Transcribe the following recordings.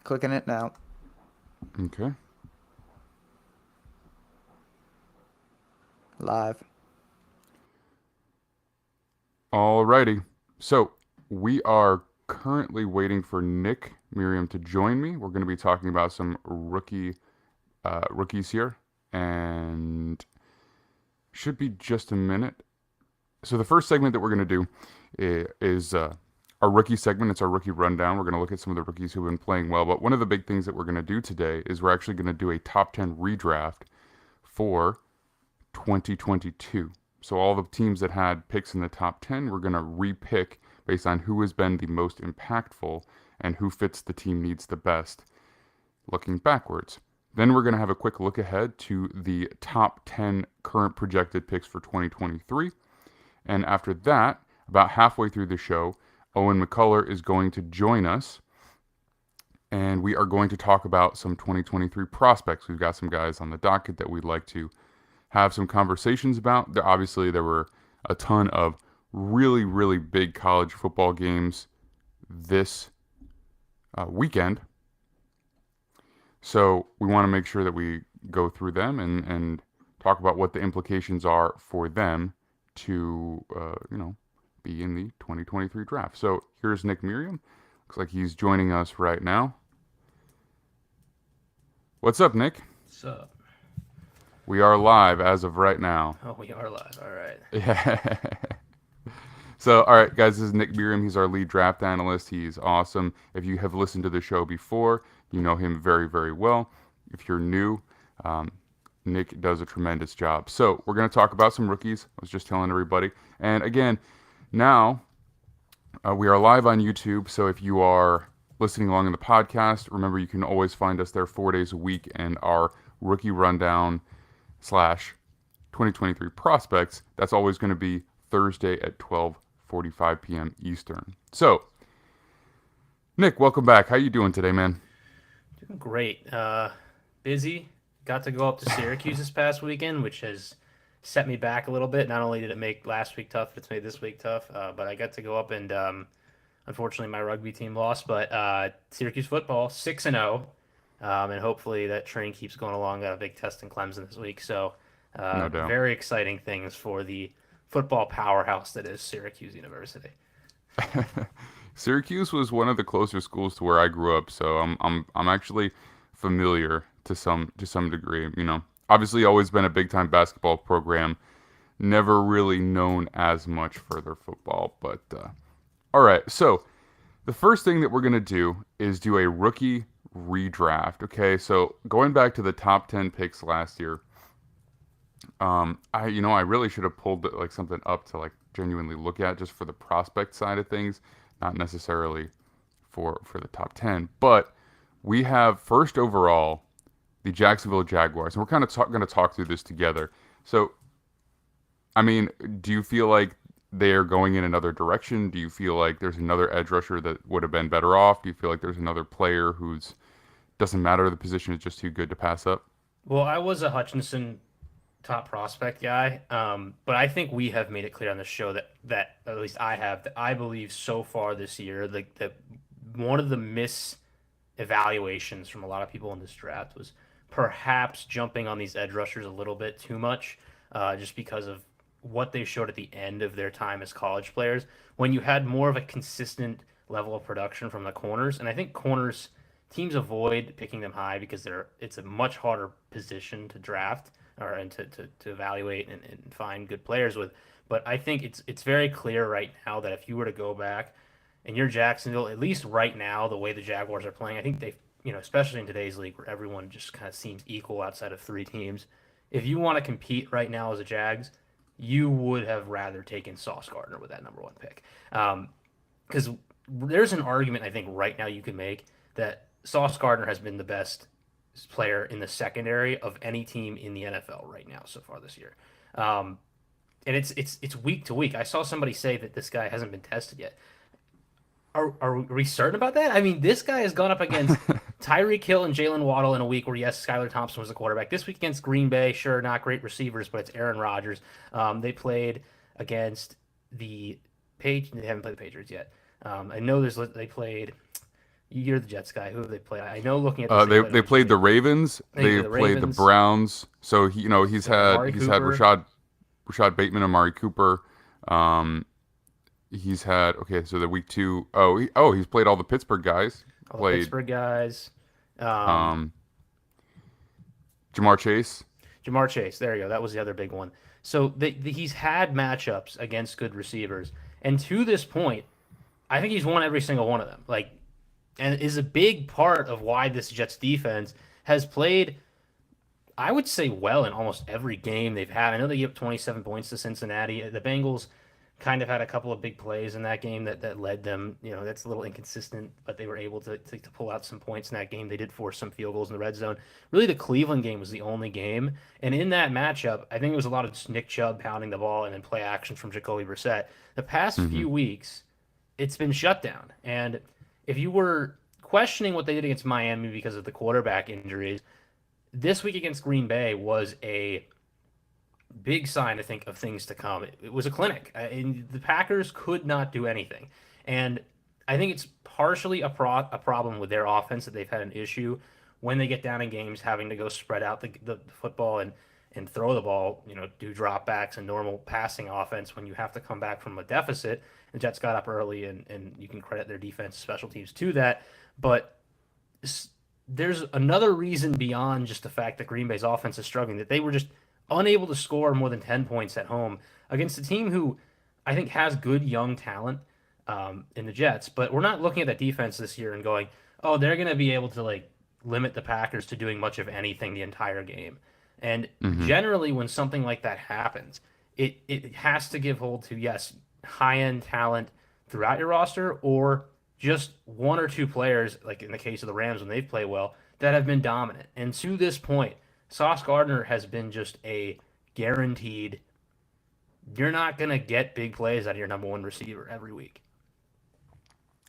Clicking it now. Okay. Live. Alrighty. So we are currently waiting for Nick Merriam to join me. We're going to be talking about some rookies here, and should be just a minute. So the first segment that we're going to do is our rookie segment. It's our rookie rundown. We're going to look at some of the rookies who've been playing well. But one of the big things that we're going to do today is we're actually going to do a top 10 redraft for 2022. So all the teams that had picks in the top 10, we're going to repick based on who has been the most impactful and who fits the team needs the best looking backwards. Then we're going to have a quick look ahead to the top 10 current projected picks for 2023. And after that, about halfway through the show, Owen McCullor is going to join us and we are going to talk about some 2023 prospects. We've got some guys on the docket that we'd like to have some conversations about. There were a ton of really, really big college football games this weekend. So we want to make sure that we go through them and talk about what the implications are for them to, be in the 2023 draft. So here's Nick Merriam. Looks like he's joining us right now. What's up, Nick? What's up? We are live as of right now. Oh, we are live. All right. Yeah. So, all right, guys, this is Nick Merriam. He's our lead draft analyst. He's awesome. If you have listened to the show before, you know him very, very well. If you're new, Nick does a tremendous job. So, we're going to talk about some rookies. I was just telling everybody. And again, now we are live on YouTube. So, if you are listening along in the podcast, remember you can always find us there 4 days a week, and our rookie rundown / 2023 prospects, that's always going to be Thursday at 12:45 p.m. Eastern. So, Nick, welcome back. How you doing today, man? Doing great. Busy. Got to go up to Syracuse this past weekend, which has set me back a little bit. Not only did it make last week tough, it's made this week tough. But I got to go up and unfortunately my rugby team lost. But Syracuse football 6-0, and hopefully that train keeps going along. Got a big test in Clemson this week, so No doubt. very exciting things for the football powerhouse that is Syracuse University. Syracuse was one of the closer schools to where I grew up, so I'm actually familiar to some degree. Obviously, always been a big time basketball program, never really known as much for their football. But all right, so the first thing that we're gonna do is do a rookie redraft. Okay, so going back to the top 10 picks last year, I really should have pulled like something up to like genuinely look at just for the prospect side of things, not necessarily for the top 10. But we have first overall the Jacksonville Jaguars, and we're kind of going to talk through this together. So, I mean, do you feel like they are going in another direction? Do you feel like there's another edge rusher that would have been better off? Do you feel like there's another player who's doesn't matter, the position is just too good to pass up? Well, I was a Hutchinson top prospect guy, but I think we have made it clear on the show that at least I have, that I believe so far this year, like that one of the evaluations from a lot of people in this draft was perhaps jumping on these edge rushers a little bit too much, just because of what they showed at the end of their time as college players. When you had more of a consistent level of production from the corners, and I think corners teams avoid picking them high because it's a much harder position to draft or and to evaluate and find good players with. But I think it's very clear right now that if you were to go back and you're Jacksonville, at least right now, the way the Jaguars are playing, I think they, especially in today's league where everyone just kind of seems equal outside of three teams. If you want to compete right now as a Jags, you would have rather taken Sauce Gardner with that number one pick. Because there's an argument I think right now you can make that Sauce Gardner has been the best player in the secondary of any team in the NFL right now so far this year. And it's week to week. I saw somebody say that this guy hasn't been tested yet. Are we certain about that? I mean, this guy has gone up against Tyreek Hill and Jalen Waddle in a week where, yes, Skylar Thompson was the quarterback. This week against Green Bay, sure, not great receivers, but it's Aaron Rodgers. They played against the Page. They haven't played the Patriots yet. I know they played You're the Jets guy. Who have they played? I know looking at this, They played the Ravens. They They played the played the Ravens. Browns. So he's They got had Amari he's had Cooper. Rashad Bateman, Amari Cooper. Um, he's had okay. So the week 2. He's played all the Pittsburgh guys. All the Played Pittsburgh guys. Um, um, Jamar Chase. Jamar Chase. There you go. That was the other big one. So he's had matchups against good receivers, and to this point, I think he's won every single one of them. Like, and is a big part of why this Jets defense has played, I would say, well in almost every game they've had. I know they gave up 27 points to Cincinnati. The Bengals kind of had a couple of big plays in that game that led them. That's a little inconsistent, but they were able to pull out some points in that game. They did force some field goals in the red zone. Really, the Cleveland game was the only game. And in that matchup, I think it was a lot of just Nick Chubb pounding the ball and then play action from Jacoby Brissett. The past Hmm. few weeks, it's been shut down. And if you were questioning what they did against Miami because of the quarterback injuries, this week against Green Bay was a big sign, I think, of things to come. It was a clinic. And the Packers could not do anything. And I think it's partially a problem with their offense that they've had an issue when they get down in games having to go spread out the football and throw the ball, do dropbacks and normal passing offense when you have to come back from a deficit. The Jets got up early, and you can credit their defense, special teams to that. But there's another reason beyond just the fact that Green Bay's offense is struggling, that they were just unable to score more than 10 points at home against a team who I think has good young talent in the Jets. But we're not looking at that defense this year and going, oh, they're going to be able to like limit the Packers to doing much of anything the entire game. And Hmm. generally, when something like that happens, it has to give hold to, yes, high end talent throughout your roster, or just one or two players, like in the case of the Rams when they've played well, that have been dominant. And to this point, Sauce Gardner has been just a guaranteed. You're not going to get big plays out of your number one receiver every week.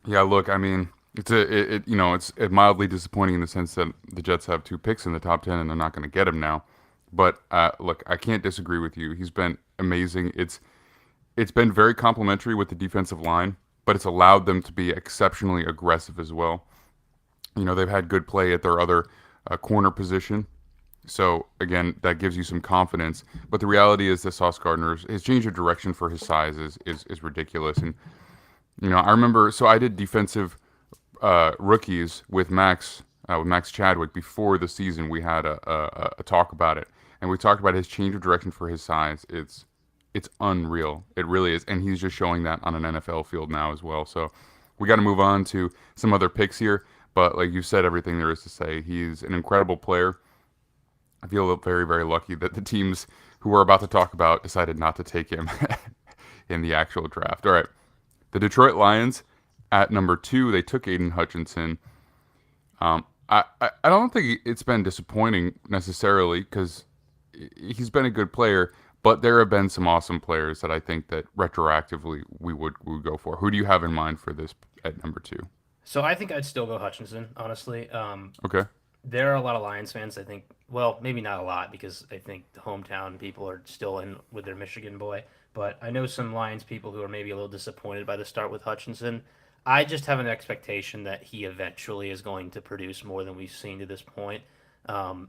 Yeah, look, I mean, it's mildly disappointing in the sense that the Jets have 2 picks in the top 10 and they're not going to get him now. But look, I can't disagree with you. He's been amazing. It's been very complimentary with the defensive line, but it's allowed them to be exceptionally aggressive as well. They've had good play at their other corner position. So again, that gives you some confidence. But the reality is that Sauce Gardner's his change of direction for his size is ridiculous. And I remember. So I did defensive rookies with Max Chadwick before the season. We had a talk about it, and we talked about his change of direction for his size. It's unreal. It really is, and he's just showing that on an NFL field now as well. So we got to move on to some other picks here. But like you said, everything there is to say. He's an incredible player. I feel very, very lucky that the teams who we're about to talk about decided not to take him in the actual draft. All right. The Detroit Lions at number 2, they took Aiden Hutchinson. I don't think it's been disappointing necessarily because he's been a good player, but there have been some awesome players that I think that retroactively we would go for. Who do you have in mind for this at number 2? So I think I'd still go Hutchinson, honestly. Okay. There are a lot of Lions fans, I think. Well, maybe not a lot because I think the hometown people are still in with their Michigan boy. But I know some Lions people who are maybe a little disappointed by the start with Hutchinson. I just have an expectation that he eventually is going to produce more than we've seen to this point. Um,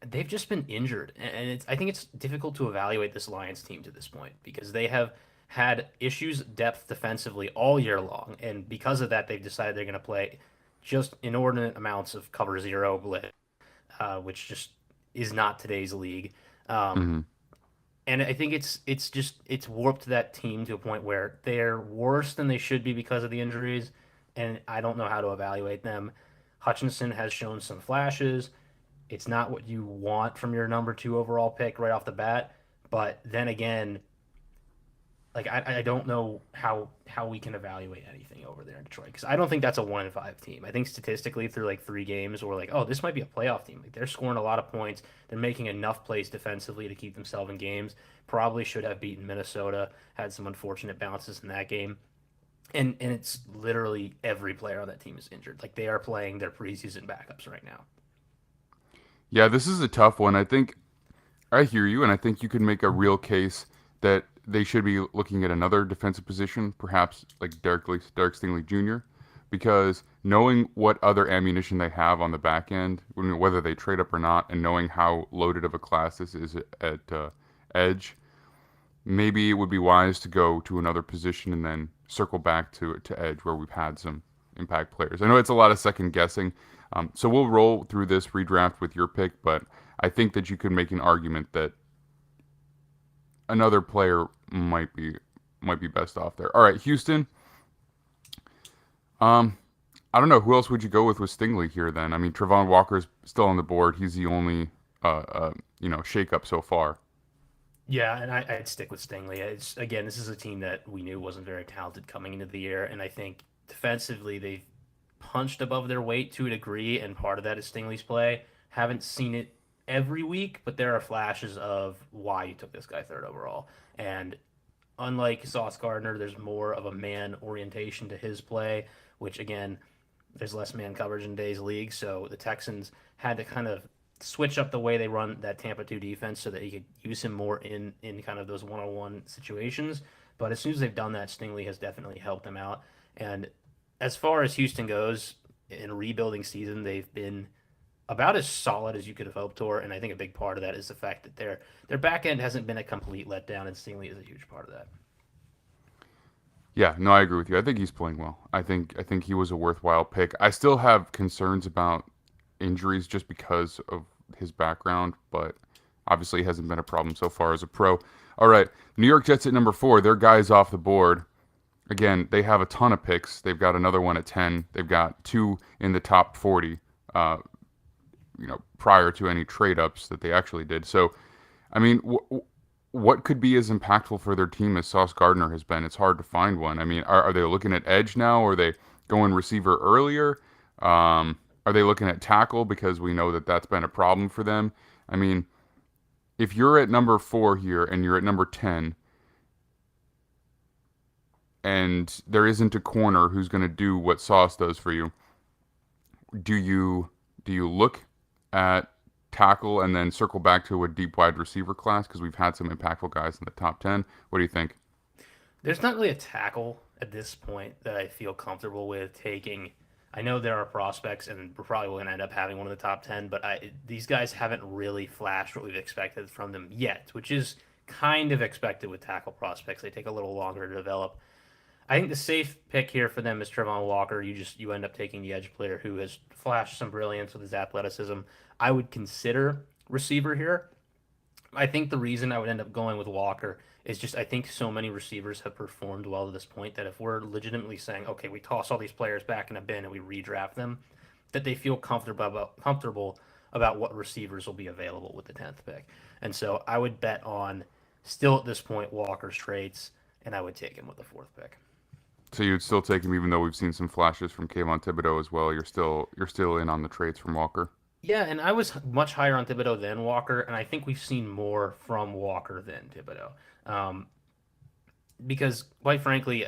they've just been injured, and I think it's difficult to evaluate this Lions team to this point because they have had issues depth defensively all year long, and because of that, they've decided they're going to play just inordinate amounts of cover zero blitz, which just is not today's league. Um, Hmm. and I think it's warped that team to a point where they're worse than they should be because of the injuries, and I don't know how to evaluate them. Hutchinson has shown some flashes. It's not what you want from your number 2 overall pick right off the bat, but then again, like I don't know how we can evaluate anything over there in Detroit because I don't think that's a 1-5 team. I think statistically through like 3 games we're like, oh, this might be a playoff team. Like they're scoring a lot of points. They're making enough plays defensively to keep themselves in games. Probably should have beaten Minnesota. Had some unfortunate bounces in that game. And it's literally every player on that team is injured. Like they are playing their preseason backups right now. Yeah, this is a tough one. I think I hear you, and I think you could make a real case that they should be looking at another defensive position, perhaps like Derek Stingley Jr. because knowing what other ammunition they have on the back end, whether they trade up or not, and knowing how loaded of a class this is at edge, maybe it would be wise to go to another position and then circle back to edge where we've had some impact players. I know it's a lot of second guessing, so we'll roll through this redraft with your pick, but I think that you could make an argument that another player might be best off there. All right, Houston. I don't know. Who else would you go with Stingley here then? I mean, Travon Walker's still on the board. He's the only, shake-up so far. Yeah, and I'd stick with Stingley. Again, this is a team that we knew wasn't very talented coming into the year, and I think defensively they've punched above their weight to a degree, and part of that is Stingley's play. Haven't seen it every week, but there are flashes of why you took this guy third overall. And unlike Sauce Gardner, there's more of a man orientation to his play, which again, there's less man coverage in today's league, so the Texans had to kind of switch up the way they run that Tampa 2 defense so that you could use him more in kind of those one-on-one situations. But as soon as they've done that, Stingley has definitely helped them out. And as far as Houston goes, in a rebuilding season, they've been about as solid as you could have hoped for, and I think a big part of that is the fact that their back end hasn't been a complete letdown, and Stingley is a huge part of that. Yeah, no, I agree with you. I think he's playing well. I think he was a worthwhile pick. I still have concerns about injuries just because of his background, but obviously hasn't been a problem so far as a pro. All right, New York Jets at number 4. Their guys off the board. Again, they have a ton of picks. They've got another one at 10. They've got 2 in the top 40. Prior to any trade ups that they actually did. So, I mean, what could be as impactful for their team as Sauce Gardner has been? It's hard to find one. I mean, are they looking at edge now? Or are they going receiver earlier? Are they looking at tackle because we know that that's been a problem for them? I mean, if you're at number 4 here and you're at number 10 and there isn't a corner who's going to do what Sauce does for you, do you look at tackle and then circle back to a deep wide receiver class because we've had some impactful guys in the top 10? What do you think? There's not really a tackle at this point that I feel comfortable with taking. I know there are prospects, and we're probably going to end up having one of the top 10, but these guys haven't really flashed what we've expected from them yet, which is kind of expected with tackle prospects. They take a little longer to develop. I think the safe pick here for them is Travon Walker. You end up taking the edge player who has flashed some brilliance with his athleticism. I would consider receiver here. I think the reason I would end up going with Walker is just I think so many receivers have performed well to this point that if we're legitimately saying, okay, we toss all these players back in a bin and we redraft them, that they feel comfortable about what receivers will be available with the 10th pick. And so I would bet on, still at this point, Walker's traits, and I would take him with the 4th pick. So you'd still take him even though we've seen some flashes from Kayvon Thibodeau as well. You're still in on the traits from Walker. Yeah, and I was much higher on Thibodeau than Walker, and I think we've seen more from Walker than Thibodeau. Because, quite frankly,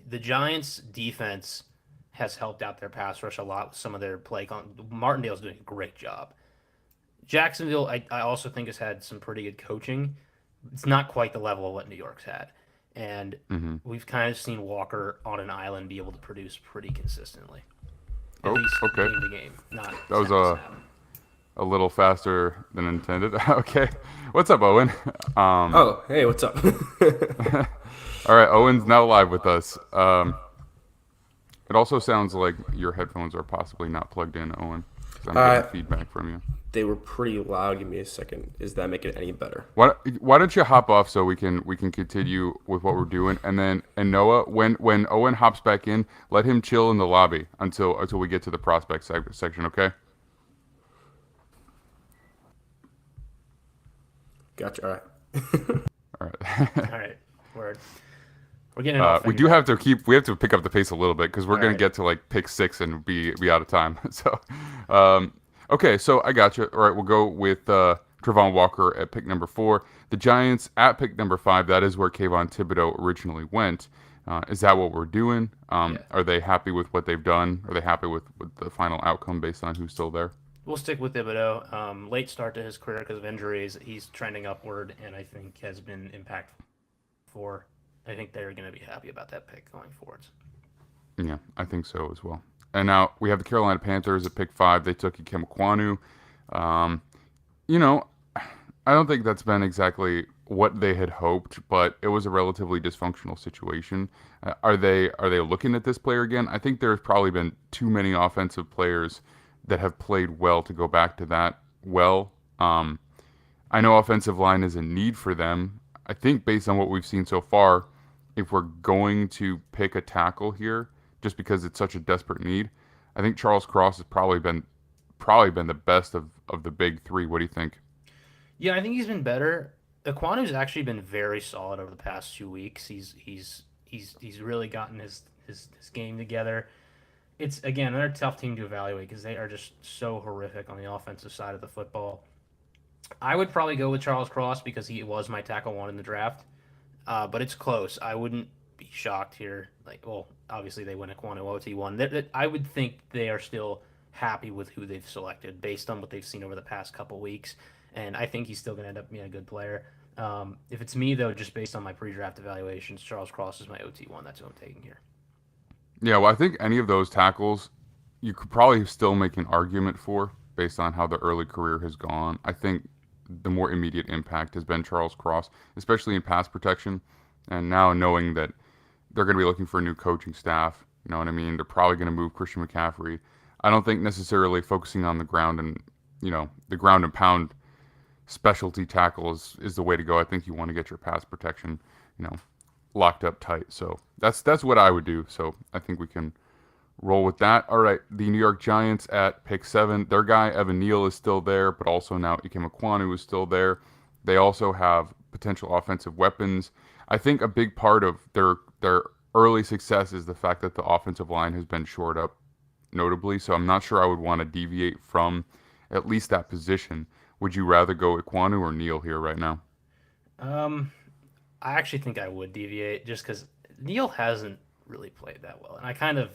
the Giants' defense has helped out their pass rush a lot with some of their play. Martindale's doing a great job. Jacksonville, I also think, has had some pretty good coaching. It's not quite the level of what New York's had. And we've kind of seen Walker on an island be able to produce pretty consistently. At least okay. game to game. Not that was a little faster than intended. Okay. What's up, Owen? Hey, what's up? All right, Owen's now live with us. It also sounds like your headphones are possibly not plugged in, Owen. I'm getting feedback from you. They were pretty loud. Give me a second. Is that making it any better? Why don't you hop off so we can continue with what we're doing, and Noah, when Owen hops back in, let him chill in the lobby until we get to the prospect section, okay? Gotcha. All right. All right. Word. We're getting off. We have to pick up the pace a little bit because we're going to get to like pick 6 and be out of time. So, okay, so I got you. All right, we'll go with Travon Walker at pick number 4. The Giants at pick number 5. That is where Kayvon Thibodeau originally went. Is that what we're doing? Yeah. Are they happy with what they've done? Are they happy with the final outcome based on who's still there? We'll stick with Thibodeau. Late start to his career because of injuries. He's trending upward, and I think has been impactful. I think they're going to be happy about that pick going forwards. Yeah, I think so as well. And now we have the Carolina Panthers at pick 5. They took Ikem Ekwonu. You know, I don't think that's been exactly what they had hoped, but it was a relatively dysfunctional situation. Are they looking at this player again? I think there's probably been too many offensive players that have played well to go back to that well. I know offensive line is a need for them. I think based on what we've seen so far, if we're going to pick a tackle here, just because it's such a desperate need, I think Charles Cross has probably been the best of the big three. What do you think? Yeah, I think he's been better. Aquanu's actually been very solid over the past 2 weeks. He's really gotten his game together. It's again another tough team to evaluate because they are just so horrific on the offensive side of the football. I would probably go with Charles Cross because he was my tackle one in the draft. But it's close. I wouldn't be shocked here. Like, well, obviously they win Aquanu OT1. I would think they are still happy with who they've selected based on what they've seen over the past couple weeks. And I think he's still going to end up being a good player. If it's me, though, just based on my pre-draft evaluations, Charles Cross is my OT1. That's who I'm taking here. Yeah, well, I think any of those tackles you could probably still make an argument for based on how the early career has gone. I think the more immediate impact has been Charles Cross, especially in pass protection. And now knowing that they're going to be looking for a new coaching staff, you know what I mean? They're probably going to move Christian McCaffrey. I don't think necessarily focusing on the ground and, the ground and pound specialty tackle is the way to go. I think you want to get your pass protection, locked up tight. So that's what I would do. So I think we can roll with that. All right, the New York Giants at pick 7. Their guy, Evan Neal, is still there, but also now Ikem Ekwonu is still there. They also have potential offensive weapons. I think a big part of their early success is the fact that the offensive line has been shored up notably, so I'm not sure I would want to deviate from at least that position. Would you rather go Ekwonu or Neal here right now? I actually think I would deviate just because Neal hasn't really played that well. And I kind of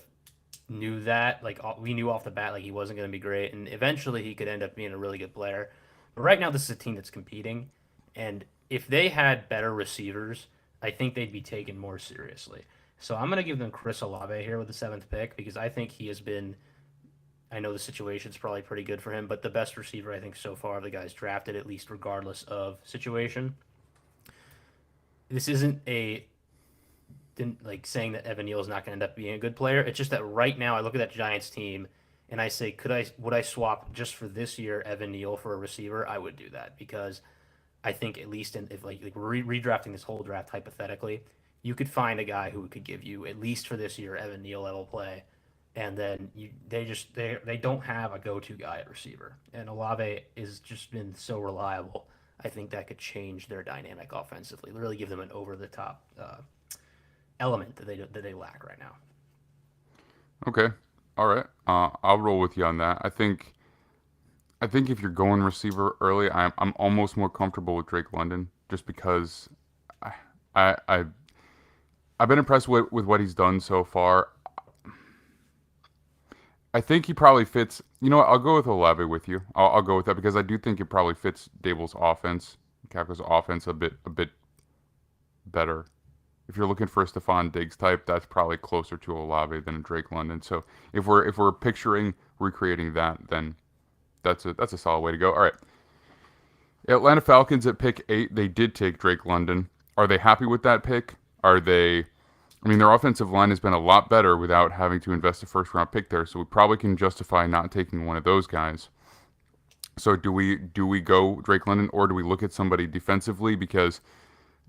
knew that. Like, we knew off the bat, like, he wasn't going to be great. And eventually he could end up being a really good player. But right now, this is a team that's competing. And if they had better receivers, I think they'd be taken more seriously. So I'm going to give them Chris Olave here with the 7th pick because I think he has been. I know the situation's probably pretty good for him, but the best receiver I think so far of the guys drafted, at least regardless of situation. This isn't like saying that Evan Neal is not going to end up being a good player. It's just that right now I look at that Giants team and I say, would I swap just for this year Evan Neal for a receiver? I would do that because I think at least if we're redrafting this whole draft hypothetically, you could find a guy who could give you at least for this year Evan Neal level play. And then they don't have a go-to guy at receiver. And Olave has just been so reliable. I think that could change their dynamic offensively, really give them an over-the-top element that they lack right now. Okay, all right. I'll roll with you on that. I think if you're going receiver early, I'm almost more comfortable with Drake London just because I've been impressed with what he's done so far. I think he probably fits. You know what? I'll go with Olave with you. I'll go with that because I do think it probably fits Dable's offense, Capco's offense a bit better. If you're looking for a Stephon Diggs type, that's probably closer to Olave than a Drake London. So if we're picturing recreating that, then that's a solid way to go. All right. Atlanta Falcons at pick 8. They did take Drake London. Are they happy with that pick? Their offensive line has been a lot better without having to invest a first-round pick there, so we probably can justify not taking one of those guys. So do we go Drake London, or do we look at somebody defensively? Because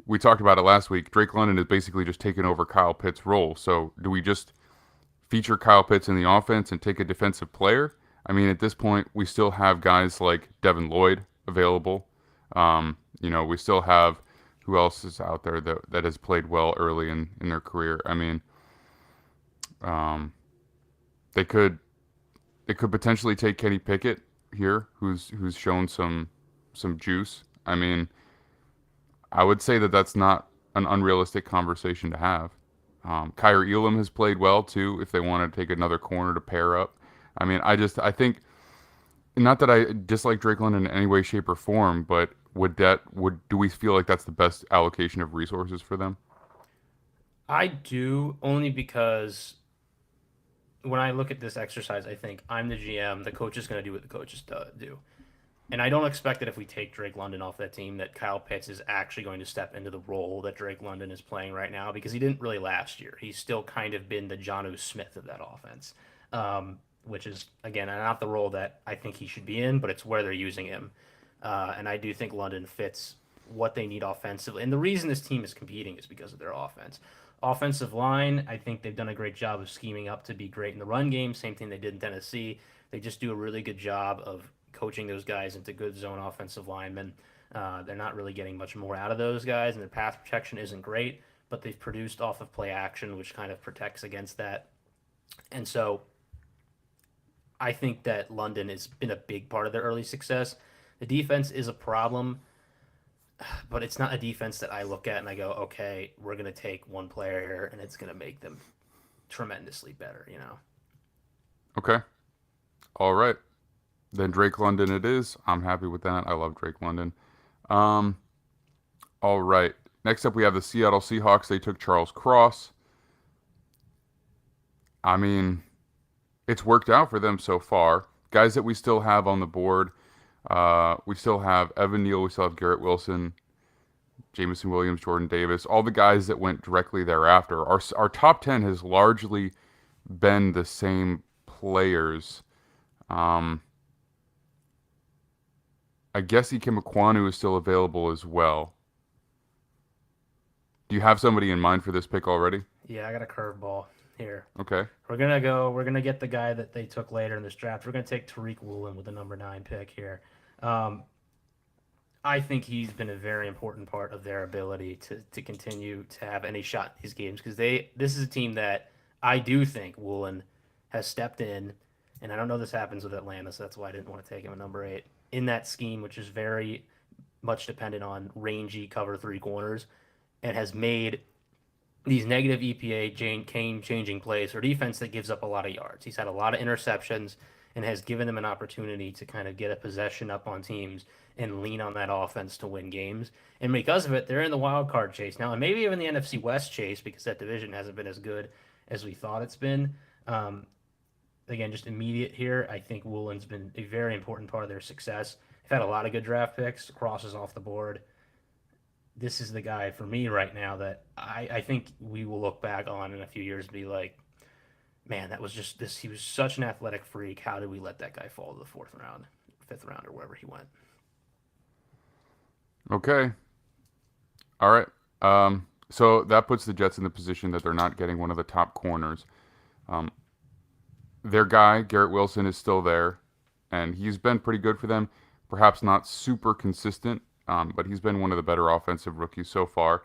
we talked about it last week. Drake London is basically just taking over Kyle Pitts' role. So do we just feature Kyle Pitts in the offense and take a defensive player? I mean, at this point, we still have guys like Devin Lloyd available. We still have. Who else is out there that has played well early in their career? I mean, they could potentially take Kenny Pickett here, who's shown some juice. I mean, I would say that's not an unrealistic conversation to have. Kyrie Elam has played well too. If they want to take another corner to pair up, I mean, I think not that I dislike Drake London in any way, shape, or form, but do we feel like that's the best allocation of resources for them? I do, only because when I look at this exercise, I think I'm the GM. The coach is going to do what the coaches do. And I don't expect that if we take Drake London off that team, that Kyle Pitts is actually going to step into the role that Drake London is playing right now, because he didn't really last year. He's still kind of been the Jonnu Smith of that offense, which is, again, not the role that I think he should be in, but it's where they're using him. And I do think London fits what they need offensively. And the reason this team is competing is because of their offense. Offensive line, I think they've done a great job of scheming up to be great in the run game. Same thing they did in Tennessee. They just do a really good job of coaching those guys into good zone offensive linemen. They're not really getting much more out of those guys, and their pass protection isn't great, but they've produced off of play action, which kind of protects against that. And so I think that London has been a big part of their early success. The defense is a problem, but it's not a defense that I look at and I go, okay, we're going to take one player here and it's going to make them tremendously better, you know? Okay. All right. Then Drake London it is. I'm happy with that. I love Drake London. All right. Next up, we have the Seattle Seahawks. They took Charles Cross. I mean, it's worked out for them so far. Guys that we still have on the board. We still have Evan Neal. We still have Garrett Wilson, Jameson Williams, Jordan Davis. All the guys that went directly thereafter. Our top 10 has largely been the same players. I guess Ikem Ekwonu is still available as well. Do you have somebody in mind for this pick already? Yeah, I got a curveball here. Okay. We're gonna get the guy that they took later in this draft. We're gonna take Tariq Woolen with the number 9 pick here. I think he's been a very important part of their ability to continue to have any shot in these games, because this is a team that I do think Woolen has stepped in, and I don't know this happens with Atlanta, so that's why I didn't want to take him at number 8, in that scheme, which is very much dependent on rangy cover 3 corners, and has made these negative EPA game-changing plays for defense that gives up a lot of yards. He's had a lot of interceptions and has given them an opportunity to kind of get a possession up on teams and lean on that offense to win games. And because of it, they're in the wild card chase now, and maybe even the NFC West chase, because that division hasn't been as good as we thought it's been. Again, just immediate here, I think Woolen's been a very important part of their success. They've had a lot of good draft picks, crosses off the board. This is the guy for me right now that I think we will look back on in a few years and be like, man, that was just this. He was such an athletic freak. How did we let that guy fall to the 4th round, 5th round, or wherever he went? Okay. All right. So that puts the Jets in the position that they're not getting one of the top corners. Their guy, Garrett Wilson, is still there, and he's been pretty good for them. Perhaps not super consistent, but he's been one of the better offensive rookies so far.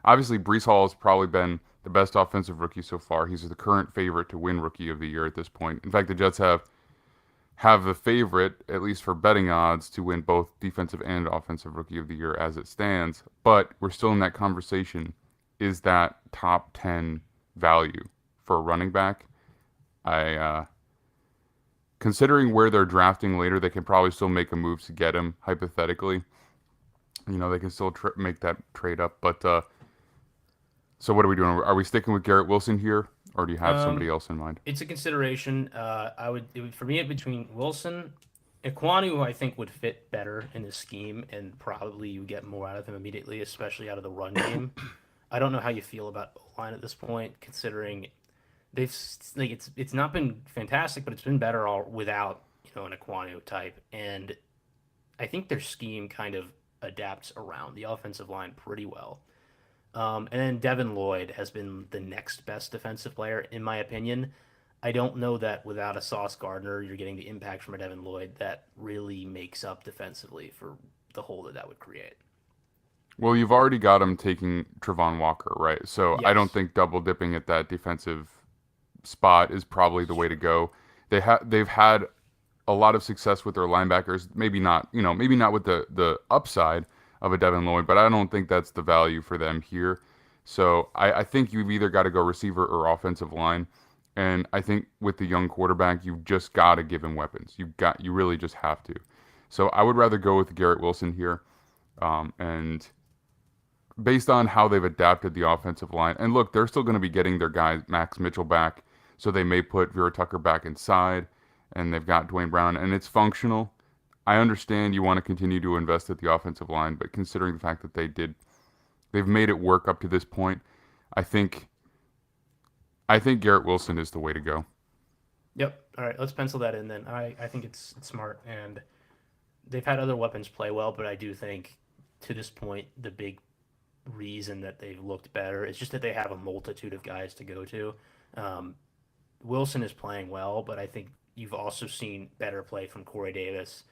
Obviously, Breece Hall has probably been the best offensive rookie so far. He's the current favorite to win Rookie of the Year at this point. In fact, the Jets have the favorite, at least for betting odds, to win both defensive and offensive Rookie of the Year as it stands. But we're still in that conversation. Is that top 10 value for a running back? Considering where they're drafting later, they can probably still make a move to get him, hypothetically. You know, they can still make that trade up. But so what are we doing? Are we sticking with Garrett Wilson here, or do you have somebody else in mind? It's a consideration. For me, between Wilson, Ekwonu, I think would fit better in this scheme, and probably you get more out of him immediately, especially out of the run game. I don't know how you feel about O-line at this point, considering it's not been fantastic, but it's been better without an Ekwonu type, and I think their scheme kind of adapts around the offensive line pretty well. And then Devin Lloyd has been the next best defensive player, in my opinion. I don't know that without a Sauce Gardner, you're getting the impact from a Devin Lloyd that really makes up defensively for the hole that would create. Well, you've already got him taking Trevon Walker, right? So yes. I don't think double dipping at that defensive spot is probably the way to go. They've had a lot of success with their linebackers. Maybe not with the upside of a Devin Lloyd, but I don't think that's the value for them here. So I think you've either got to go receiver or offensive line. And I think with the young quarterback, you've just got to give him weapons. You really just have to. So I would rather go with Garrett Wilson here. And based on how they've adapted the offensive line, and look, they're still going to be getting their guy Max Mitchell back. So they may put Vera Tucker back inside, and they've got Dwayne Brown, and it's functional. I understand you want to continue to invest at the offensive line, but considering the fact that they've made it work up to this point, I think Garrett Wilson is the way to go. Yep. All right, let's pencil that in then. I think it's smart, and they've had other weapons play well, but I do think to this point the big reason that they've looked better is just that they have a multitude of guys to go to. Wilson is playing well, but I think you've also seen better play from Corey Davis.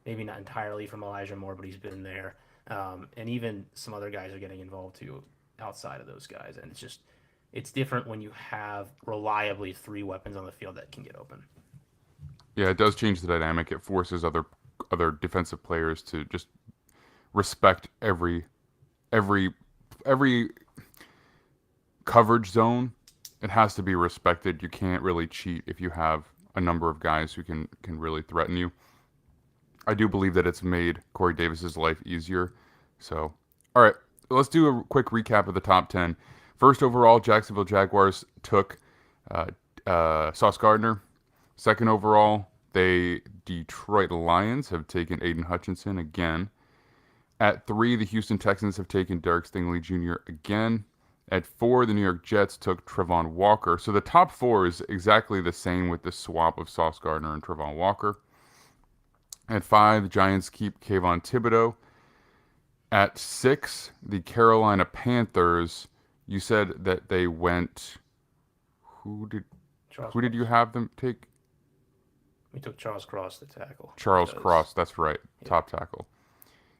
Maybe not entirely from Elijah Moore, but he's been there. And even some other guys are getting involved too outside of those guys. And it's different when you have reliably 3 weapons on the field that can get open. Yeah, it does change the dynamic. It forces other defensive players to just respect every coverage zone. It has to be respected. You can't really cheat if you have a number of guys who can really threaten you. I do believe that it's made Corey Davis's life easier. So, all right, let's do a quick recap of the top 10. First overall, Jacksonville Jaguars took Sauce Gardner. Second overall, Detroit Lions have taken Aiden Hutchinson again. At 3, the Houston Texans have taken Derek Stingley Jr. again. At 4, the New York Jets took Travon Walker. So the top 4 is exactly the same with the swap of Sauce Gardner and Travon Walker. At 5, the Giants keep Kayvon Thibodeau. At 6, the Carolina Panthers, you said that they went... Who did you have them take? We took Charles Cross, the tackle. Charles Cross, that's right, top tackle.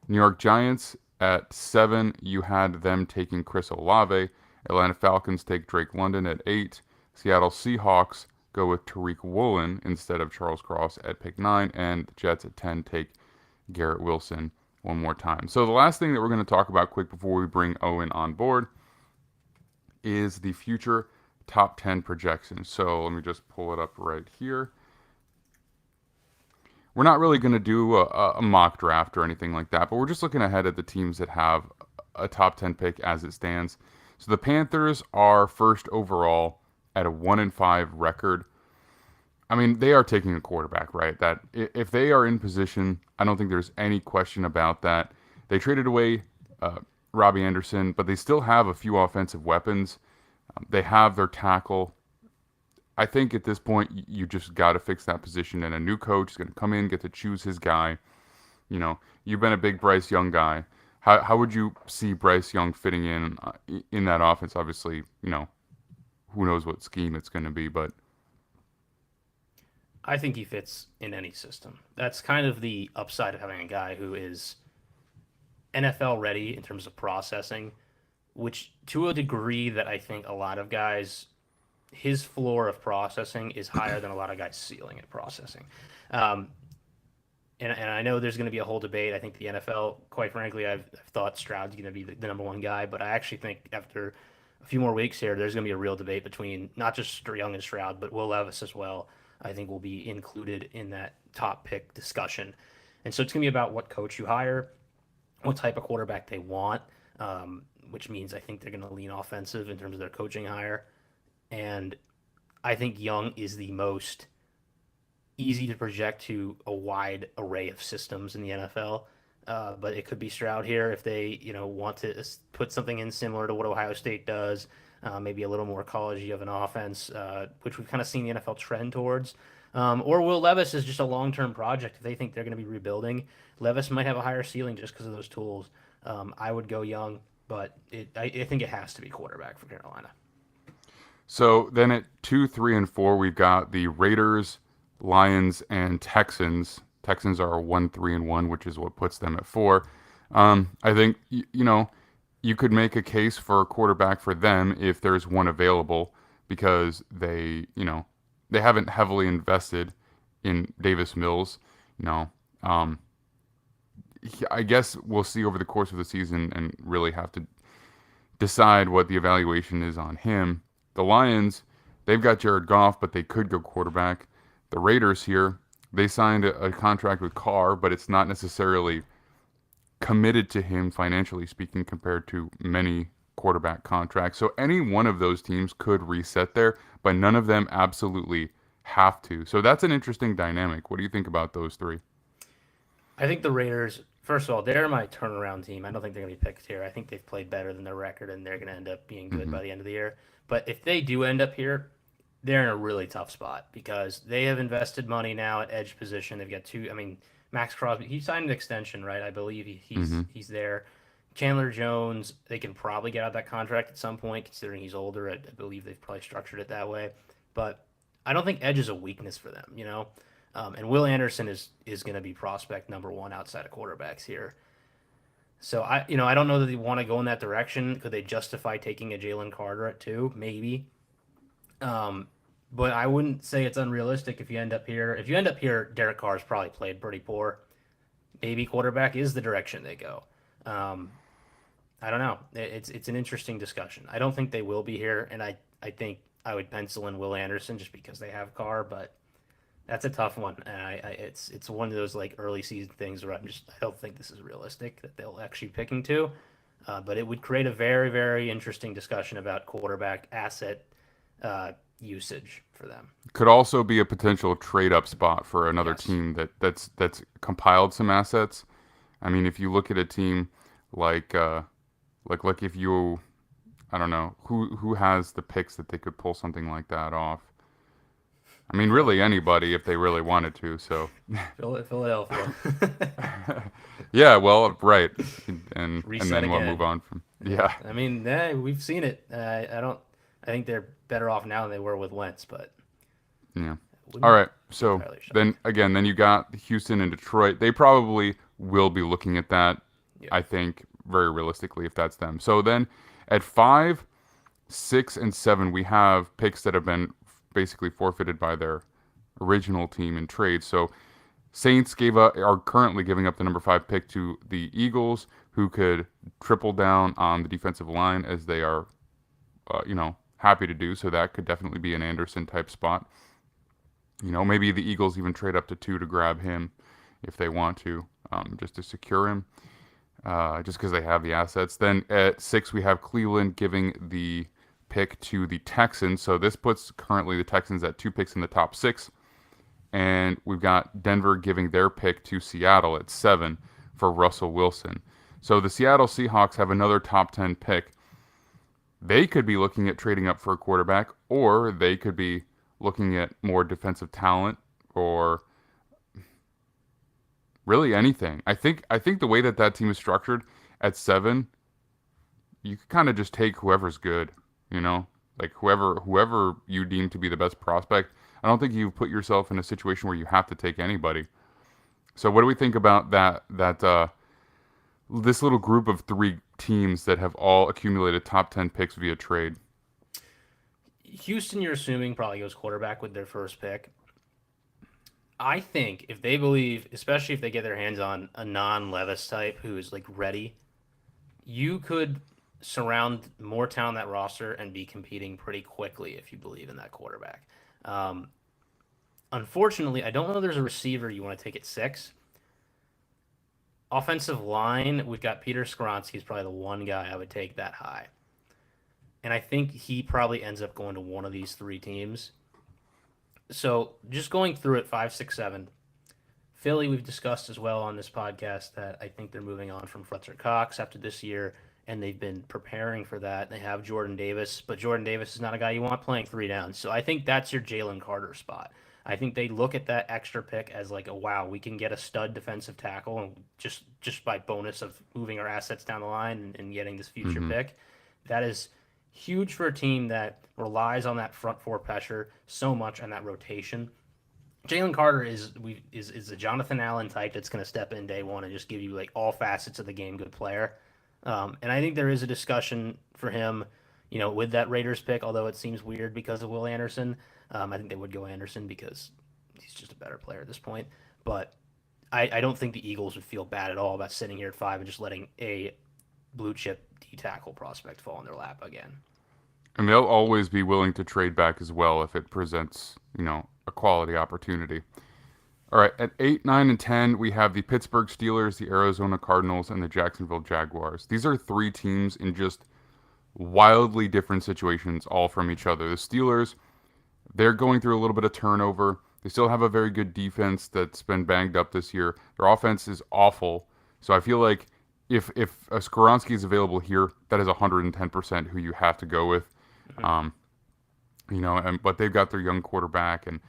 New York Giants, at 7, you had them taking Chris Olave. Atlanta Falcons take Drake London at 8. Seattle Seahawks go with Tariq Woolen instead of Charles Cross at pick 9. And the Jets at 10 take Garrett Wilson one more time. So the last thing that we're going to talk about quick before we bring Owen on board is the future top 10 projections. So let me just pull it up right here. We're not really going to do a mock draft or anything like that, but we're just looking ahead at the teams that have a top 10 pick as it stands. So the Panthers are first overall at a 1-5 record. I mean, they are taking a quarterback, right? That if they are in position, I don't think there's any question about that. They traded away Robbie Anderson, but they still have a few offensive weapons. They have their tackle. I think at this point, you just got to fix that position, and a new coach is going to come in, get to choose his guy. You know, you've been a big Bryce Young guy. How would you see Bryce Young fitting in that offense? Obviously, you know, who knows what scheme it's going to be, but I think he fits in any system. That's kind of the upside of having a guy who is NFL ready in terms of processing, which to a degree that I think a lot of guys, his floor of processing is higher than a lot of guys' ceiling at processing. And I know there's going to be a whole debate. I think the NFL, quite frankly, I've thought Stroud's going to be the number 1 guy, but I actually think after a few more weeks here, there's going to be a real debate between not just Young and Stroud, but Will Levis as well. I think will be included in that top pick discussion. And so it's going to be about what coach you hire, what type of quarterback they want, which means I think they're going to lean offensive in terms of their coaching hire. And I think Young is the most easy to project to a wide array of systems in the NFL. But it could be Stroud here if they, want to put something in similar to what Ohio State does, maybe a little more college-y of an offense, which we've kind of seen the NFL trend towards. Or Will Levis is just a long-term project. If they think they're going to be rebuilding, Levis might have a higher ceiling just because of those tools. I would go Young, but I think it has to be quarterback for Carolina. So then at 2, 3, and 4, we've got the Raiders, Lions, and Texans. Texans are 1, 3, and 1, which is what puts them at 4. I think, you could make a case for a quarterback for them if there's one available because they haven't heavily invested in Davis Mills. I guess we'll see over the course of the season and really have to decide what the evaluation is on him. The Lions, they've got Jared Goff, but they could go quarterback. The Raiders here, they signed a contract with Carr, but it's not necessarily committed to him financially speaking compared to many quarterback contract. So any one of those teams could reset there, but none of them absolutely have to. So that's an interesting dynamic. What do you think about those three? I think the Raiders, first of all, they're my turnaround team. I don't think they're going to be picked here. I think they've played better than their record, and they're going to end up being good by the end of the year. But if they do end up here, they're in a really tough spot because they have invested money now at edge position. They've got two. I mean, Max Crosby, he signed an extension, right? I believe he's there. Chandler Jones, they can probably get out that contract at some point, considering he's older. I believe they've probably structured it that way. But I don't think edge is a weakness for them, you know? And Will Anderson is going to be prospect number one outside of quarterbacks here. So I don't know that they want to go in that direction. Could they justify taking a Jalen Carter at 2? Maybe. But I wouldn't say it's unrealistic if you end up here. If you end up here, Derek Carr's probably played pretty poor. Maybe quarterback is the direction they go. I don't know. It's an interesting discussion. I don't think they will be here, and I think I would pencil in Will Anderson just because they have Carr, but that's a tough one. And it's one of those like early season things where I don't think this is realistic that they'll actually picking 2. But it would create a very, very interesting discussion about quarterback asset usage for them. Could also be a potential trade up spot for another team that's compiled some assets. I mean, if you look at a team like if you, I don't know, who has the picks that they could pull something like that off. I mean, really anybody if they really wanted to. So Philadelphia. Yeah, well, right, and Reset then we'll again. move on from I mean, we've seen it. I think they're better off now than they were with Wentz, but yeah. All right, so then you got Houston and Detroit. They probably will be looking at that. Yeah. I think very realistically if that's them. So then at 5, 6, and 7 we have picks that have been basically forfeited by their original team in trade. So Saints are currently giving up the number 5 pick to the Eagles, who could triple down on the defensive line as they are, happy to do. So that could definitely be an Anderson type spot. Maybe the Eagles even trade up to 2 to grab him if they want to, just to secure him, just because they have the assets. Then at 6, we have Cleveland giving the pick to the Texans. So this puts currently the Texans at 2 picks in the top 6. And we've got Denver giving their pick to Seattle at 7 for Russell Wilson. So the Seattle Seahawks have another top 10 pick. They could be looking at trading up for a quarterback, or they could be looking at more defensive talent, or really anything. I think the way that team is structured at 7, you can kind of just take whoever's good, like whoever you deem to be the best prospect. I don't think you've put yourself in a situation where you have to take anybody. So what do we think about that this little group of 3 teams that have all accumulated top 10 picks via trade? Houston, you're assuming, probably goes quarterback with their first pick. I think if they believe, especially if they get their hands on a non-Levis type who is like ready, you could surround more talent on that roster and be competing pretty quickly if you believe in that quarterback. Unfortunately, I don't know there's a receiver you want to take at 6. Offensive line, we've got Peter Skoronski is probably the one guy I would take that high. And I think he probably ends up going to one of these 3 teams. So just going through it, 5, 6, 7. Philly, we've discussed as well on this podcast that I think they're moving on from Fletcher Cox after this year, and they've been preparing for that. They have Jordan Davis, but Jordan Davis is not a guy you want playing 3 downs. So I think that's your Jalen Carter spot. I think they look at that extra pick as like, wow, we can get a stud defensive tackle and just by bonus of moving our assets down the line and getting this future pick. That is huge for a team that relies on that front 4 pressure so much and that rotation. Jalen Carter is a Jonathan Allen type that's going to step in day one and just give you like all facets of the game, good player. And I think there is a discussion for him, with that Raiders pick, although it seems weird because of Will Anderson. I think they would go Anderson because he's just a better player at this point. But I don't think the Eagles would feel bad at all about sitting here at 5 and just letting a blue chip D-tackle prospect fall in their lap again. And they'll always be willing to trade back as well if it presents, a quality opportunity. All right, at 8, 9, and 10, we have the Pittsburgh Steelers, the Arizona Cardinals, and the Jacksonville Jaguars. These are 3 teams in just wildly different situations all from each other. The Steelers, they're going through a little bit of turnover. They still have a very good defense that's been banged up this year. Their offense is awful. So I feel like if a Skoronski is available here, that is 110% who you have to go with. But they've got their young quarterback, and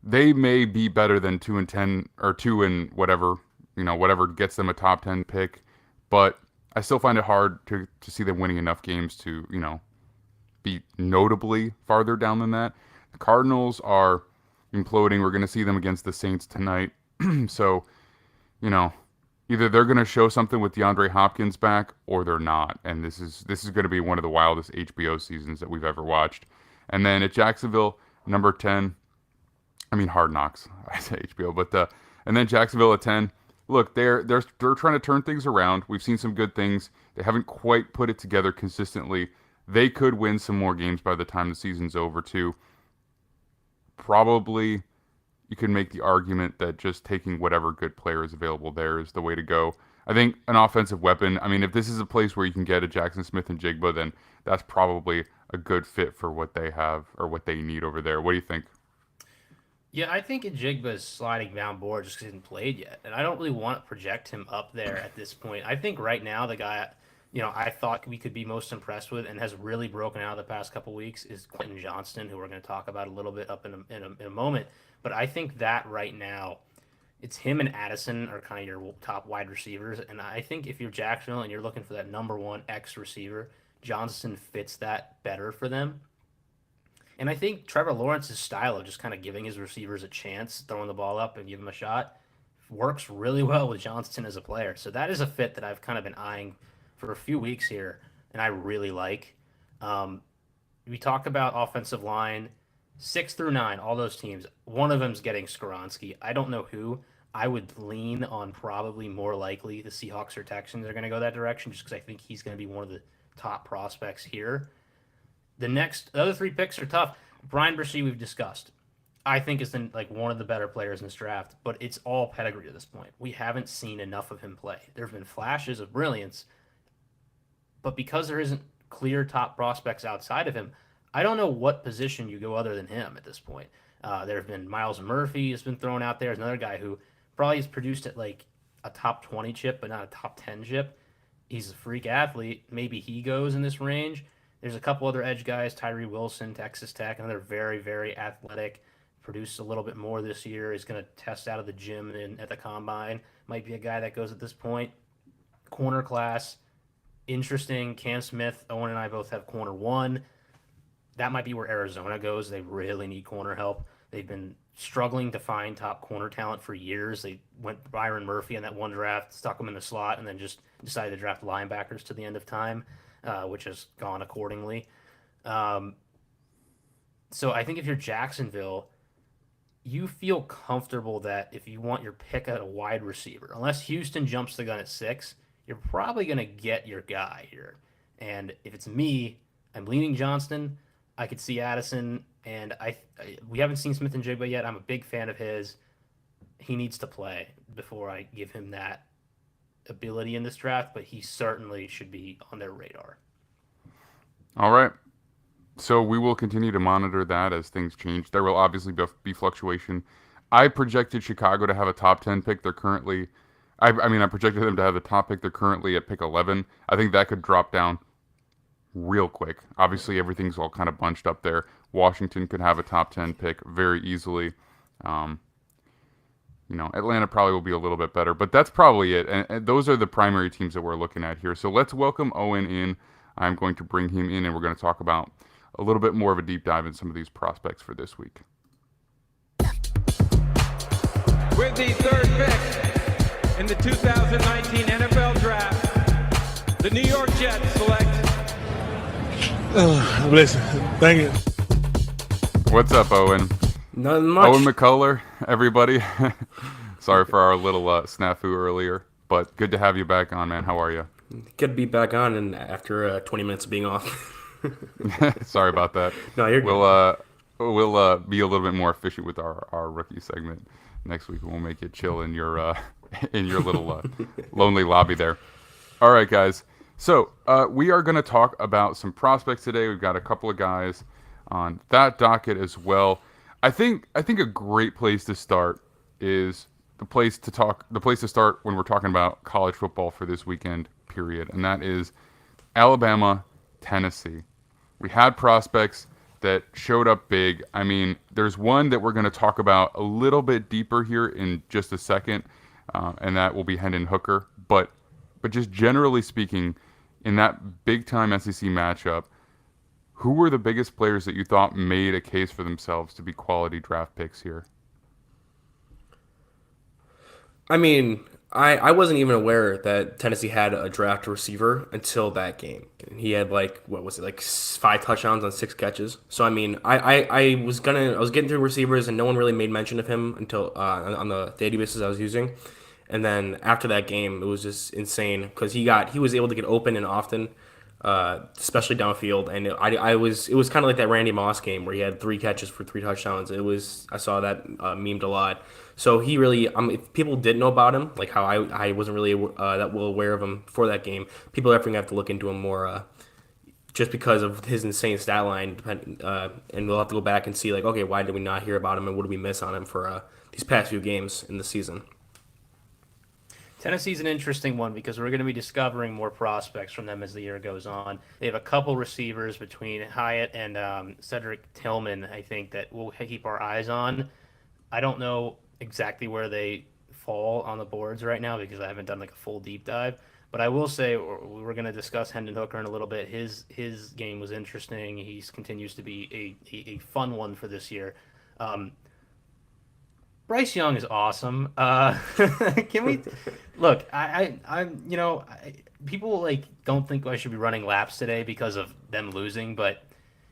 they may be better than 2-10 or 2 and whatever, whatever gets them a top 10 pick. But I still find it hard to see them winning enough games to, be notably farther down than that. The Cardinals are imploding. We're going to see them against the Saints tonight. So, either they're going to show something with DeAndre Hopkins back or they're not. And this is going to be one of the wildest HBO seasons that we've ever watched. And then at Jacksonville, number 10, Hard Knocks. I say HBO, but and then Jacksonville at 10. Look, they're trying to turn things around. We've seen some good things. They haven't quite put it together consistently. They could win some more games by the time the season's over too. Probably you could make the argument that just taking whatever good player is available there is the way to go. I think an offensive weapon, if this is a place where you can get a Jackson Smith and Jigba, then that's probably a good fit for what they have or what they need over there. What do you think? Yeah, I think Jigba is sliding down board just because he hasn't played yet. And I don't really want to project him up there at this point. I think right now the guy, I thought we could be most impressed with and has really broken out the past couple weeks is Quentin Johnston, who we're going to talk about a little bit up in a moment. But I think that right now, it's him and Addison are kind of your top wide receivers. And I think if you're Jacksonville and you're looking for that number one X receiver, Johnston fits that better for them. And I think Trevor Lawrence's style of just kind of giving his receivers a chance, throwing the ball up and give him a shot, works really well with Johnston as a player. So that is a fit that I've kind of been eyeing for a few weeks here, and I really like. We talk about offensive line, 6 through 9, all those teams. One of them's getting Skoronski. I don't know who. I would lean on probably more likely the Seahawks or Texans are going to go that direction just because I think he's going to be one of the top prospects here. The other 3 picks are tough. Brian Bresee, we've discussed. I think is one of the better players in this draft, but it's all pedigree at this point. We haven't seen enough of him play. There have been flashes of brilliance, but because there isn't clear top prospects outside of him, I don't know what position you go other than him at this point. There have been Miles Murphy has been thrown out there as another guy who probably has produced at a top 20 chip, but not a top 10 chip. He's a freak athlete. Maybe he goes in this range. There's a couple other edge guys, Tyree Wilson, Texas Tech, another very, very athletic, produced a little bit more this year, is going to test out of the gym and at the combine. Might be a guy that goes at this point. Corner class, interesting. Cam Smith, Owen and I both have corner 1. That might be where Arizona goes. They really need corner help. They've been struggling to find top corner talent for years. They went Byron Murphy in that one draft, stuck him in the slot, and then just decided to draft linebackers to the end of time. Which has gone accordingly. So I think if you're Jacksonville, you feel comfortable that if you want your pick at a wide receiver, unless Houston jumps the gun at 6, you're probably going to get your guy here. And if it's me, I'm leaning Johnston. I could see Addison, and we haven't seen Smith and Jigba yet. I'm a big fan of his. He needs to play before I give him that ability in this draft, but he certainly should be on their radar. All right. So we will continue to monitor that as things change. There will obviously be fluctuation. I projected Chicago to have a top 10 pick. They're currently, I projected them to have the top pick. They're currently at pick 11. I think that could drop down real quick. Obviously, everything's all kind of bunched up there. Washington could have a top 10 pick very easily. Atlanta probably will be a little bit better, but that's probably it. And those are the primary teams that we're looking at here. So let's welcome Owen in. I'm going to bring him in, and we're going to talk about a little bit more of a deep dive in some of these prospects for this week. With the 3rd pick in the 2019 NFL Draft, the New York Jets select. Listen, thank you. What's up, Owen? Nothing much. Owen McCullor, everybody. Sorry for our little snafu earlier, but good to have you back on, man. How are you? Good to be back on, and after 20 minutes of being off. Sorry about that. No, you're good. We'll be a little bit more efficient with our rookie segment next week. We'll make you chill in your little lonely lobby there. All right, guys. So we are going to talk about some prospects today. We've got a couple of guys on that docket as well. I think a great place to start is the place to start when we're talking about college football for this weekend period, and that is Alabama, Tennessee. We had prospects that showed up big. I mean, there's one that we're going to talk about a little bit deeper here in just a second, and that will be Hendon Hooker. But just generally speaking, in that big-time SEC matchup, who were the biggest players that you thought made a case for themselves to be quality draft picks here? I mean, I wasn't even aware that Tennessee had a draft receiver until that game. And he had what was it, 5 touchdowns on 6 catches. So I mean, I was getting through receivers and no one really made mention of him until on the databases I was using. And then after that game, it was just insane because he was able to get open and often, especially downfield. And it was kind of like that Randy Moss game where he had 3 catches for 3 touchdowns. I saw that memed a lot. So he really, if people didn't know about him, like how I wasn't really that well aware of him for that game, people definitely have to look into him more, just because of his insane stat line. And we'll have to go back and see okay, why did we not hear about him and what did we miss on him for these past few games in the season? Tennessee's an interesting one because we're going to be discovering more prospects from them as the year goes on. They have a couple receivers between Hyatt and Cedric Tillman, I think, that we'll keep our eyes on. I don't know exactly where they fall on the boards right now because I haven't done a full deep dive. But I will say we're going to discuss Hendon Hooker in a little bit. His game was interesting. He continues to be a fun one for this year. Bryce Young is awesome. Can we look? People don't think I should be running laps today because of them losing,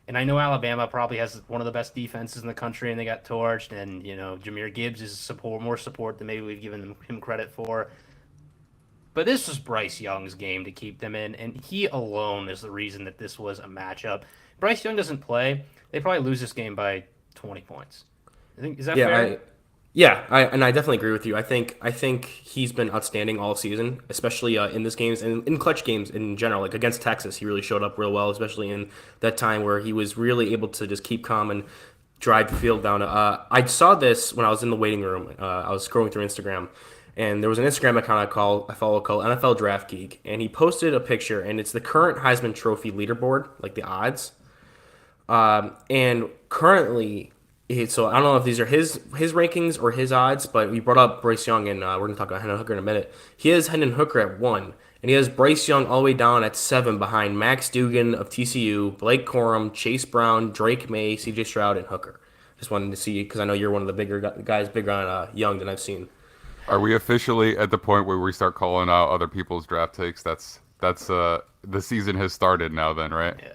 and I know Alabama probably has one of the best defenses in the country, and they got torched. And Jahmyr Gibbs is more support than maybe we've given him credit for. But this was Bryce Young's game to keep them in, and he alone is the reason that this was a matchup. Bryce Young doesn't play, they probably lose this game by 20 points. Is that fair? I definitely agree with you. I think he's been outstanding all season, especially in this games and in clutch games in general. Like against Texas, he really showed up real well, especially in that time where he was really able to just keep calm and drive the field down. I saw this when I was in the waiting room. I was scrolling through Instagram, and there was an Instagram account I follow called NFL Draft Geek, and he posted a picture, and it's the current Heisman Trophy leaderboard, like the odds. And currently, so I don't know if these are his rankings or his odds, but we brought up Bryce Young, and we're going to talk about Hendon Hooker in a minute. He has Hendon Hooker at 1, and he has Bryce Young all the way down at 7 behind Max Duggan of TCU, Blake Corum, Chase Brown, Drake May, CJ Stroud, and Hooker. Just wanted to see, because I know you're one of the bigger guys, bigger on Young than I've seen. Are we officially at the point where we start calling out other people's draft takes? That's the season has started now then, right? Yeah.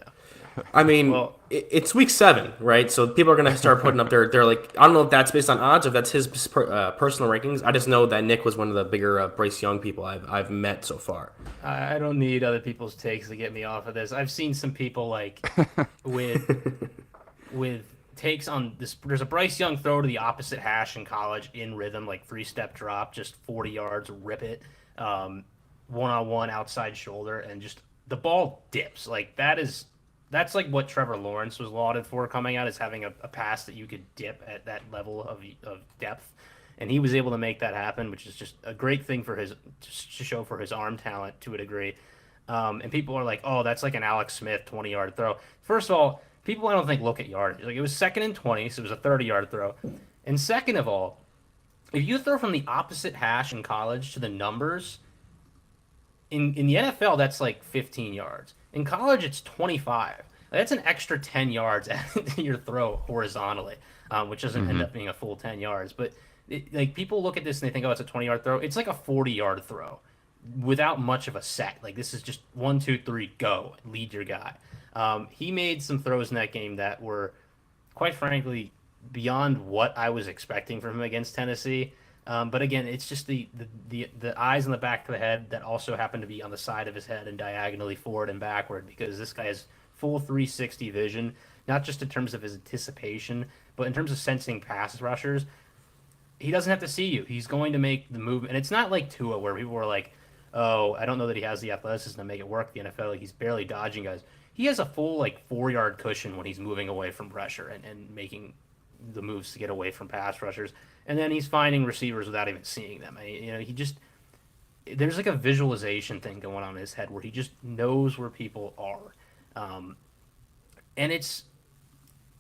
I mean, it's week 7, right? So people are going to start putting up their I don't know if that's based on odds or if that's his personal rankings. I just know that Nick was one of the bigger Bryce Young people I've met so far. I don't need other people's takes to get me off of this. I've seen some people with takes on this. There's a Bryce Young throw to the opposite hash in college in rhythm, 3-step drop, just 40 yards, rip it, one-on-one outside shoulder, and just the ball dips. That's what Trevor Lawrence was lauded for coming out, is having a pass that you could dip at that level of depth. And he was able to make that happen, which is just a great thing to show for his arm talent to a degree. And people are like, oh, that's like an Alex Smith 20-yard throw. First of all, people I don't think look at yardage. It was 2nd and 20, so it was a 30-yard throw. And second of all, if you throw from the opposite hash in college to the numbers, in the NFL, that's 15 yards. In college, it's 25. That's an extra 10 yards at your throw horizontally, which doesn't end up being a full 10 yards. But people look at this and they think, oh, it's a 20-yard throw. It's like a 40-yard throw without much of a set. This is just 1, 2, 3, go, lead your guy. He made some throws in that game that were, quite frankly, beyond what I was expecting from him against Tennessee. But again, it's just the eyes on the back of the head that also happen to be on the side of his head and diagonally forward and backward, because this guy has full 360 vision, not just in terms of his anticipation, but in terms of sensing pass rushers. He doesn't have to see you. He's going to make the move. And it's not like Tua, where people were like, oh, I don't know that he has the athleticism to make it work in the NFL. Like, he's barely dodging guys. He has a full, like, 4-yard cushion when he's moving away from pressure and making the moves to get away from pass rushers. And then he's finding receivers without even seeing them. He just there's like a visualization thing going on in his head where he just knows where people are. And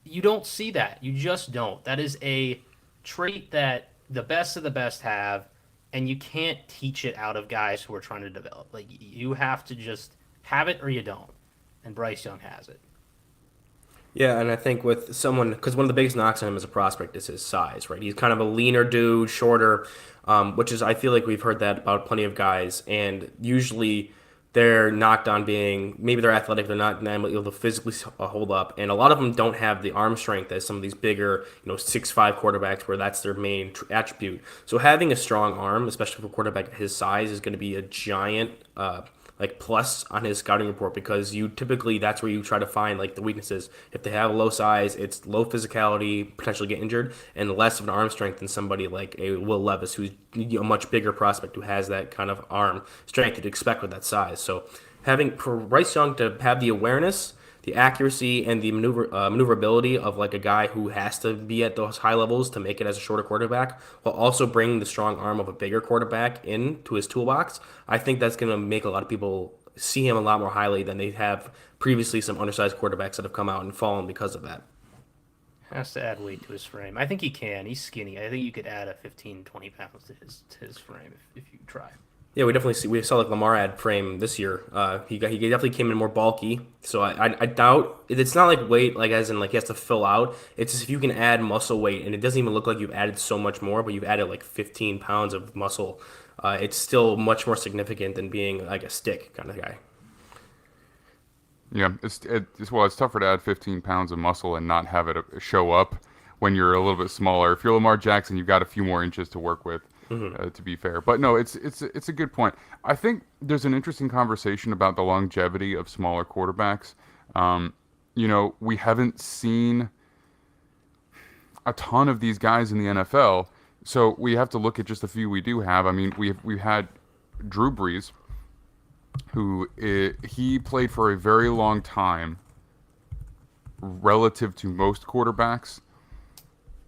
you don't see that. You just don't. That is a trait that the best of the best have, and you can't teach it out of guys who are trying to develop. Like, you have to just have it or you don't. And Bryce Young has it. Yeah, and I think with someone, because one of the biggest knocks on him as a prospect is his size, right? He's kind of a leaner dude, shorter, which is, I feel like we've heard that about plenty of guys, and usually they're knocked on being, maybe they're athletic, they're not able to physically hold up, and a lot of them don't have the arm strength as some of these bigger, 6'5" quarterbacks where that's their main attribute. So having a strong arm, especially for a quarterback his size, is going to be a giant plus on his scouting report, because you typically, that's where you try to find like the weaknesses. If they have a low size, it's low physicality, potentially get injured, and less of an arm strength than somebody like a Will Levis, who's a much bigger prospect who has that kind of arm strength you'd expect with that size. So having for Bryce Young to have the awareness, the accuracy, and the maneuverability of like a guy who has to be at those high levels to make it as a shorter quarterback, while also bringing the strong arm of a bigger quarterback into his toolbox, I think that's going to make a lot of people see him a lot more highly than they have previously some undersized quarterbacks that have come out and fallen because of that. Has to add weight to his frame. I think he can. He's skinny. I think you could add a 15, 20 pounds to his frame if you try. Yeah, we saw like Lamar add frame this year. He definitely came in more bulky. So I doubt it's not like weight, like as in like he has to fill out. It's just if you can add muscle weight, and it doesn't even look like you've added so much more, but you've added like 15 pounds of muscle. It's still much more significant than being like a stick kind of guy. Yeah, it's tougher to add 15 pounds of muscle and not have it show up when you're a little bit smaller. If you're Lamar Jackson, you've got a few more inches to work with. To be fair, but no, it's a good point. I think there's an interesting conversation about the longevity of smaller quarterbacks. We haven't seen a ton of these guys in the NFL, so we have to look at just the few we do have. I mean, we've had Drew Brees, who he played for a very long time relative to most quarterbacks,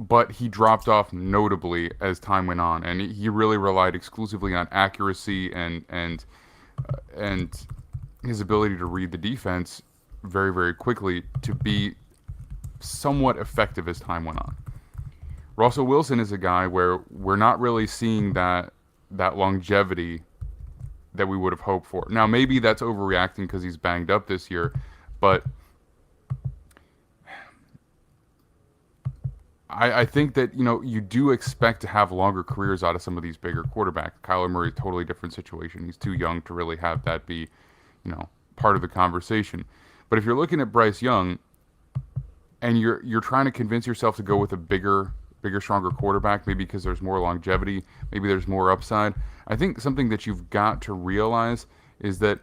but he dropped off notably as time went on, and he really relied exclusively on accuracy and his ability to read the defense very, very quickly to be somewhat effective as time went on. Russell Wilson is a guy where we're not really seeing that longevity that we would have hoped for. Now, maybe that's overreacting because he's banged up this year, but I think that, you do expect to have longer careers out of some of these bigger quarterbacks. Kyler Murray, totally different situation. He's too young to really have that be, part of the conversation. But if you're looking at Bryce Young and you're trying to convince yourself to go with a bigger, stronger quarterback, maybe because there's more longevity, maybe there's more upside, I think something that you've got to realize is that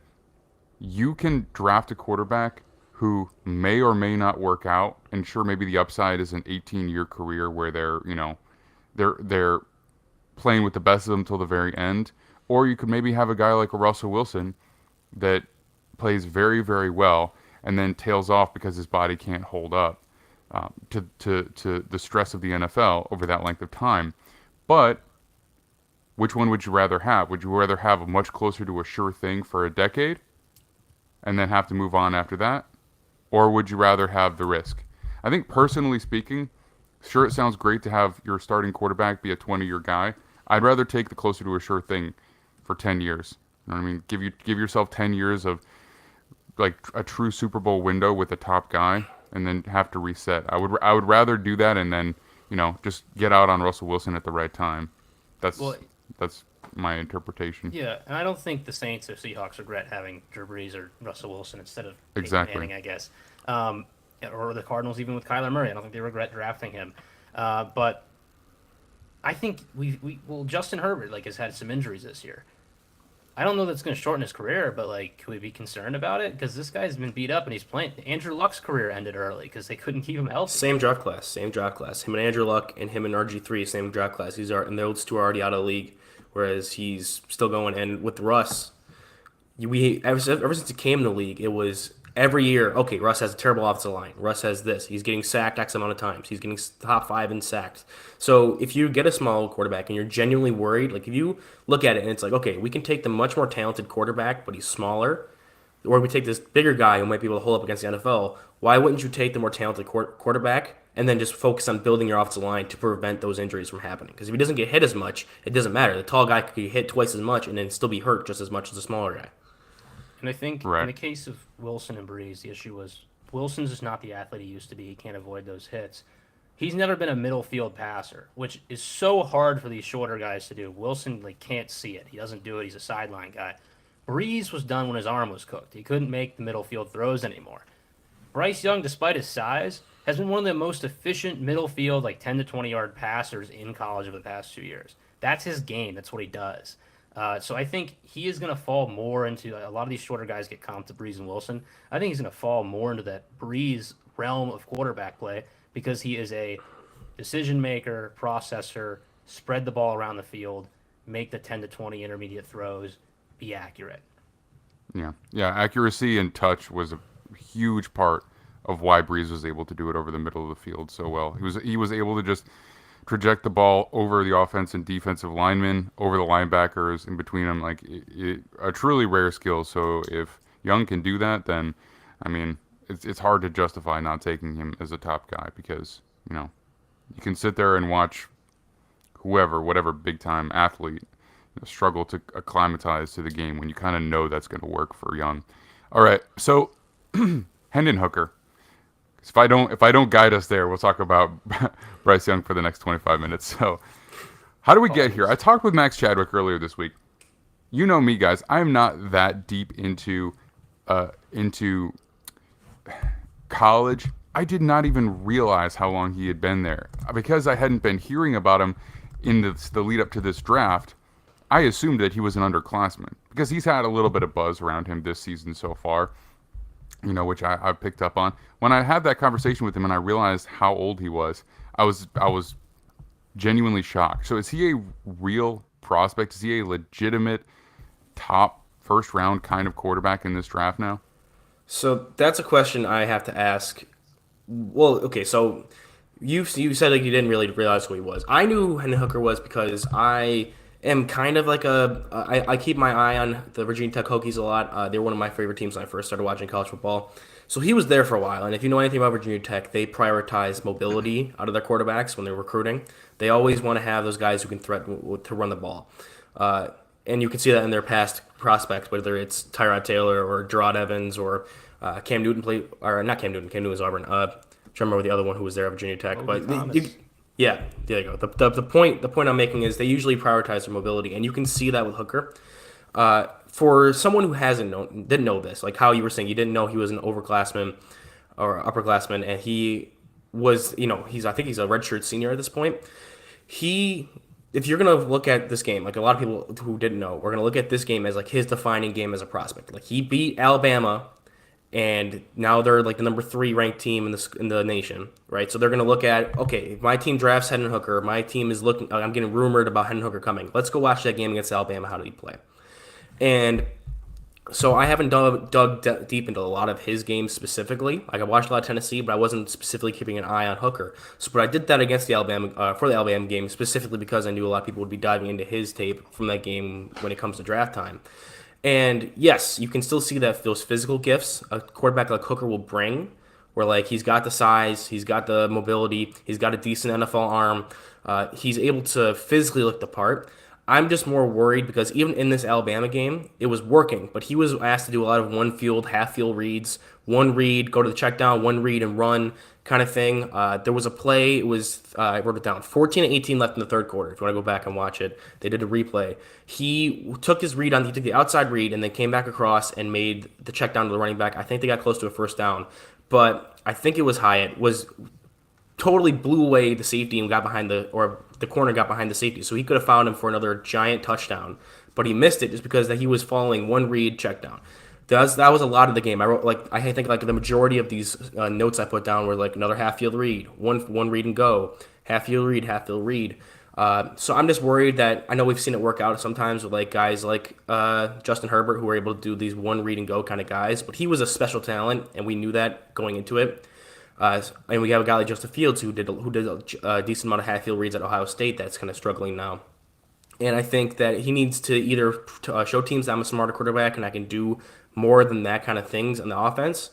you can draft a quarterback who may or may not work out, and sure, maybe the upside is an 18-year career where they're playing with the best of them till the very end, or you could maybe have a guy like a Russell Wilson that plays very, very well and then tails off because his body can't hold up to the stress of the NFL over that length of time. But which one would you rather have? Would you rather have a much closer to a sure thing for a decade and then have to move on after that? Or would you rather have the risk? I think personally speaking, sure, it sounds great to have your starting quarterback be a 20-year guy. I'd rather take the closer to a sure thing for 10 years. You know what I mean? Give yourself 10 years of like a true Super Bowl window with the top guy, and then have to reset. I would rather do that and then just get out on Russell Wilson at the right time. That's my interpretation. Yeah, and I don't think the Saints or Seahawks regret having Drew Brees or Russell Wilson instead of Exactly. Manning, I guess. Or the Cardinals, even with Kyler Murray. I don't think they regret drafting him. But I think Justin Herbert has had some injuries this year. I don't know that's going to shorten his career, but like, could we be concerned about it? Because this guy's been beat up and he's playing. Andrew Luck's career ended early because they couldn't keep him healthy. Same draft class. Him and Andrew Luck and him and RG3, same draft class. And those two are already out of the league, whereas he's still going. And with Russ, ever since he came in the league, it was every year. Okay, Russ has a terrible offensive line. Russ has this. He's getting sacked X amount of times. He's getting top 5 in sacks. So if you get a small quarterback and you're genuinely worried, like if you look at it and it's like, okay, we can take the much more talented quarterback, but he's smaller, or we take this bigger guy who might be able to hold up against the NFL. Why wouldn't you take the more talented quarterback and then just focus on building your offensive line to prevent those injuries from happening? Because if he doesn't get hit as much, it doesn't matter. The tall guy could get hit twice as much and then still be hurt just as much as the smaller guy. And I think in the case of Wilson and Breeze, the issue was Wilson's just not the athlete he used to be. He can't avoid those hits. He's never been a middle field passer, which is so hard for these shorter guys to do. Wilson can't see it. He doesn't do it. He's a sideline guy. Breeze was done when his arm was cooked. He couldn't make the middle field throws anymore. Bryce Young, despite his size, has been one of the most efficient middle field, 10 to 20 yard passers in college over the past 2 years. That's his game. That's what he does. So I think he is going to fall more into a lot of these shorter guys get comped to Breeze and Wilson. I think he's going to fall more into that Breeze realm of quarterback play because he is a decision maker, processor, spread the ball around the field, make the 10 to 20 intermediate throws, be accurate. Yeah. Accuracy and touch was a huge part of why Breeze was able to do it over the middle of the field so well. He was able to just project the ball over the offense and defensive linemen, over the linebackers, in between them, a truly rare skill. So if Young can do that, then, I mean, it's hard to justify not taking him as a top guy because, you can sit there and watch whatever big-time athlete struggle to acclimatize to the game when you kind of know that's going to work for Young. All right, so Hendon Hooker. If I don't guide us there, we'll talk about Bryce Young for the next 25 minutes. So, how do we get here? I talked with Max Chadwick earlier this week. You know me, guys. I am not that deep into college. I did not even realize how long he had been there because I hadn't been hearing about him in the lead up to this draft. I assumed that he was an underclassman because he's had a little bit of buzz around him this season so far. Which I've picked up on. When I had that conversation with him and I realized how old he was, I was genuinely shocked. So is he a real prospect? Is he a legitimate top first round kind of quarterback in this draft now? So that's a question I have to ask. Well, okay, so you said you didn't really realize who he was. I knew who Hendon Hooker was because I am kind of I keep my eye on the Virginia Tech Hokies a lot. They were one of my favorite teams when I first started watching college football. So he was there for a while. And if you know anything about Virginia Tech, they prioritize mobility out of their quarterbacks when they're recruiting. They always want to have those guys who can threaten to run the ball. And you can see that in their past prospects, whether it's Tyrod Taylor or Gerard Evans or Cam Newton not Cam Newton. Cam Newton was Auburn. I'm trying to remember the other one who was there at Virginia Tech. Yeah, there you go. The point I'm making is they usually prioritize their mobility, and you can see that with Hooker. For someone who didn't know this, like how you were saying, you didn't know he was an overclassman or upperclassman, and he was, I think he's a redshirt senior at this point. If you're gonna look at this game, like a lot of people who didn't know, we're gonna look at this game as like his defining game as a prospect. Like he beat Alabama. And now they're like the number 3 ranked team in the nation, right? So they're going to look at, okay, if my team drafts Hendon Hooker, my team is looking, I'm getting rumored about Hendon Hooker coming. Let's go watch that game against Alabama. How did he play? And so I haven't dug deep into a lot of his games specifically. Like I watched a lot of Tennessee, but I wasn't specifically keeping an eye on Hooker. But I did that against the for the Alabama game specifically because I knew a lot of people would be diving into his tape from that game when it comes to draft time. And yes, you can still see that those physical gifts a quarterback like Hooker will bring, where like he's got the size, he's got the mobility, he's got a decent NFL arm, he's able to physically look the part. I'm just more worried because even in this Alabama game, it was working, but he was asked to do a lot of one field, half field reads, one read, go to the check down, one read and run kind of thing. There was a play, it was, I wrote it down, 14-18 left in the third quarter. If you want to go back and watch it, they did a replay. He took his read he took the outside read and then came back across and made the check down to the running back. I think they got close to a first down, but I think it was Hyatt totally blew away the safety and the corner got behind the safety. So he could have found him for another giant touchdown, but he missed it just because that he was following one read check down. That was a lot of the game. I think the majority of these notes I put down were like another half field read, one read and go, half field read. So I'm just worried that I know we've seen it work out sometimes with like guys like Justin Herbert who are able to do these one read and go kind of guys, but he was a special talent and we knew that going into it. And we have a guy like Justin Fields who did a decent amount of half field reads at Ohio State that's kind of struggling now. And I think that he needs to either show teams that I'm a smarter quarterback and I can do more than that kind of things in the offense,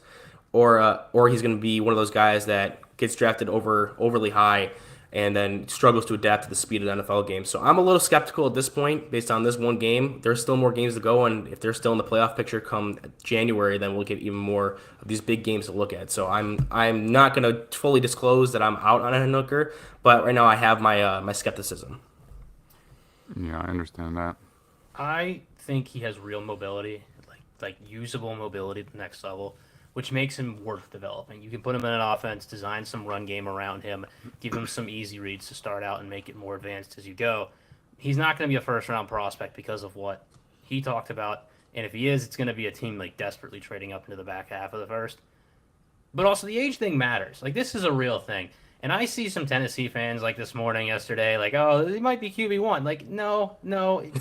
or he's going to be one of those guys that gets drafted overly high and then struggles to adapt to the speed of the NFL game. So I'm a little skeptical at this point based on this one game. There's still more games to go, and if they're still in the playoff picture come January, then we'll get even more of these big games to look at. So I'm not going to fully disclose that I'm out on Hendon Hooker, but right now I have my skepticism. Yeah, I understand that. I think he has real mobility, like usable mobility at the next level, which makes him worth developing. You can put him in an offense, design some run game around him, give him some easy reads to start out and make it more advanced as you go. He's not going to be a first-round prospect because of what he talked about, and if he is, it's going to be a team like desperately trading up into the back half of the first. But also the age thing matters. Like, this is a real thing. And I see some Tennessee fans like this morning, yesterday, like, oh, he might be QB1. Like, no,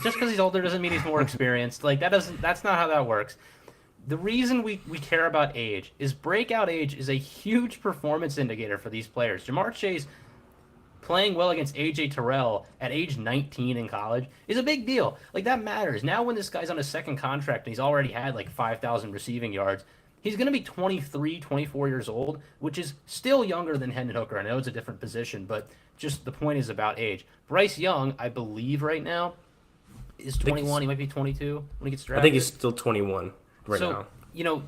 just because he's older doesn't mean he's more experienced. Like, that's not how that works. The reason we care about age is breakout age is a huge performance indicator for these players. Jamar Chase playing well against A.J. Terrell at age 19 in college is a big deal. Like, that matters. Now when this guy's on a second contract and he's already had like 5,000 receiving yards, he's going to be 23, 24 years old, which is still younger than Hendon Hooker. I know it's a different position, but just the point is about age. Bryce Young, I believe right now, is 21. He might be 22 when he gets drafted. I think he's still 21 now.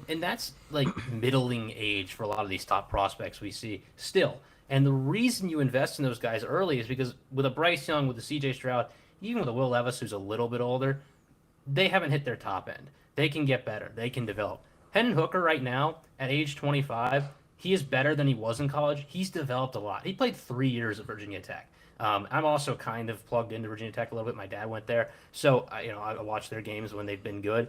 And that's like middling age for a lot of these top prospects we see still. And the reason you invest in those guys early is because with a Bryce Young, with a C.J. Stroud, even with a Will Levis who's a little bit older, they haven't hit their top end. They can get better. They can develop. Hendon Hooker right now, at age 25, he is better than he was in college. He's developed a lot. He played 3 years at Virginia Tech. I'm also kind of plugged into Virginia Tech a little bit. My dad went there. So, I watch their games when they've been good.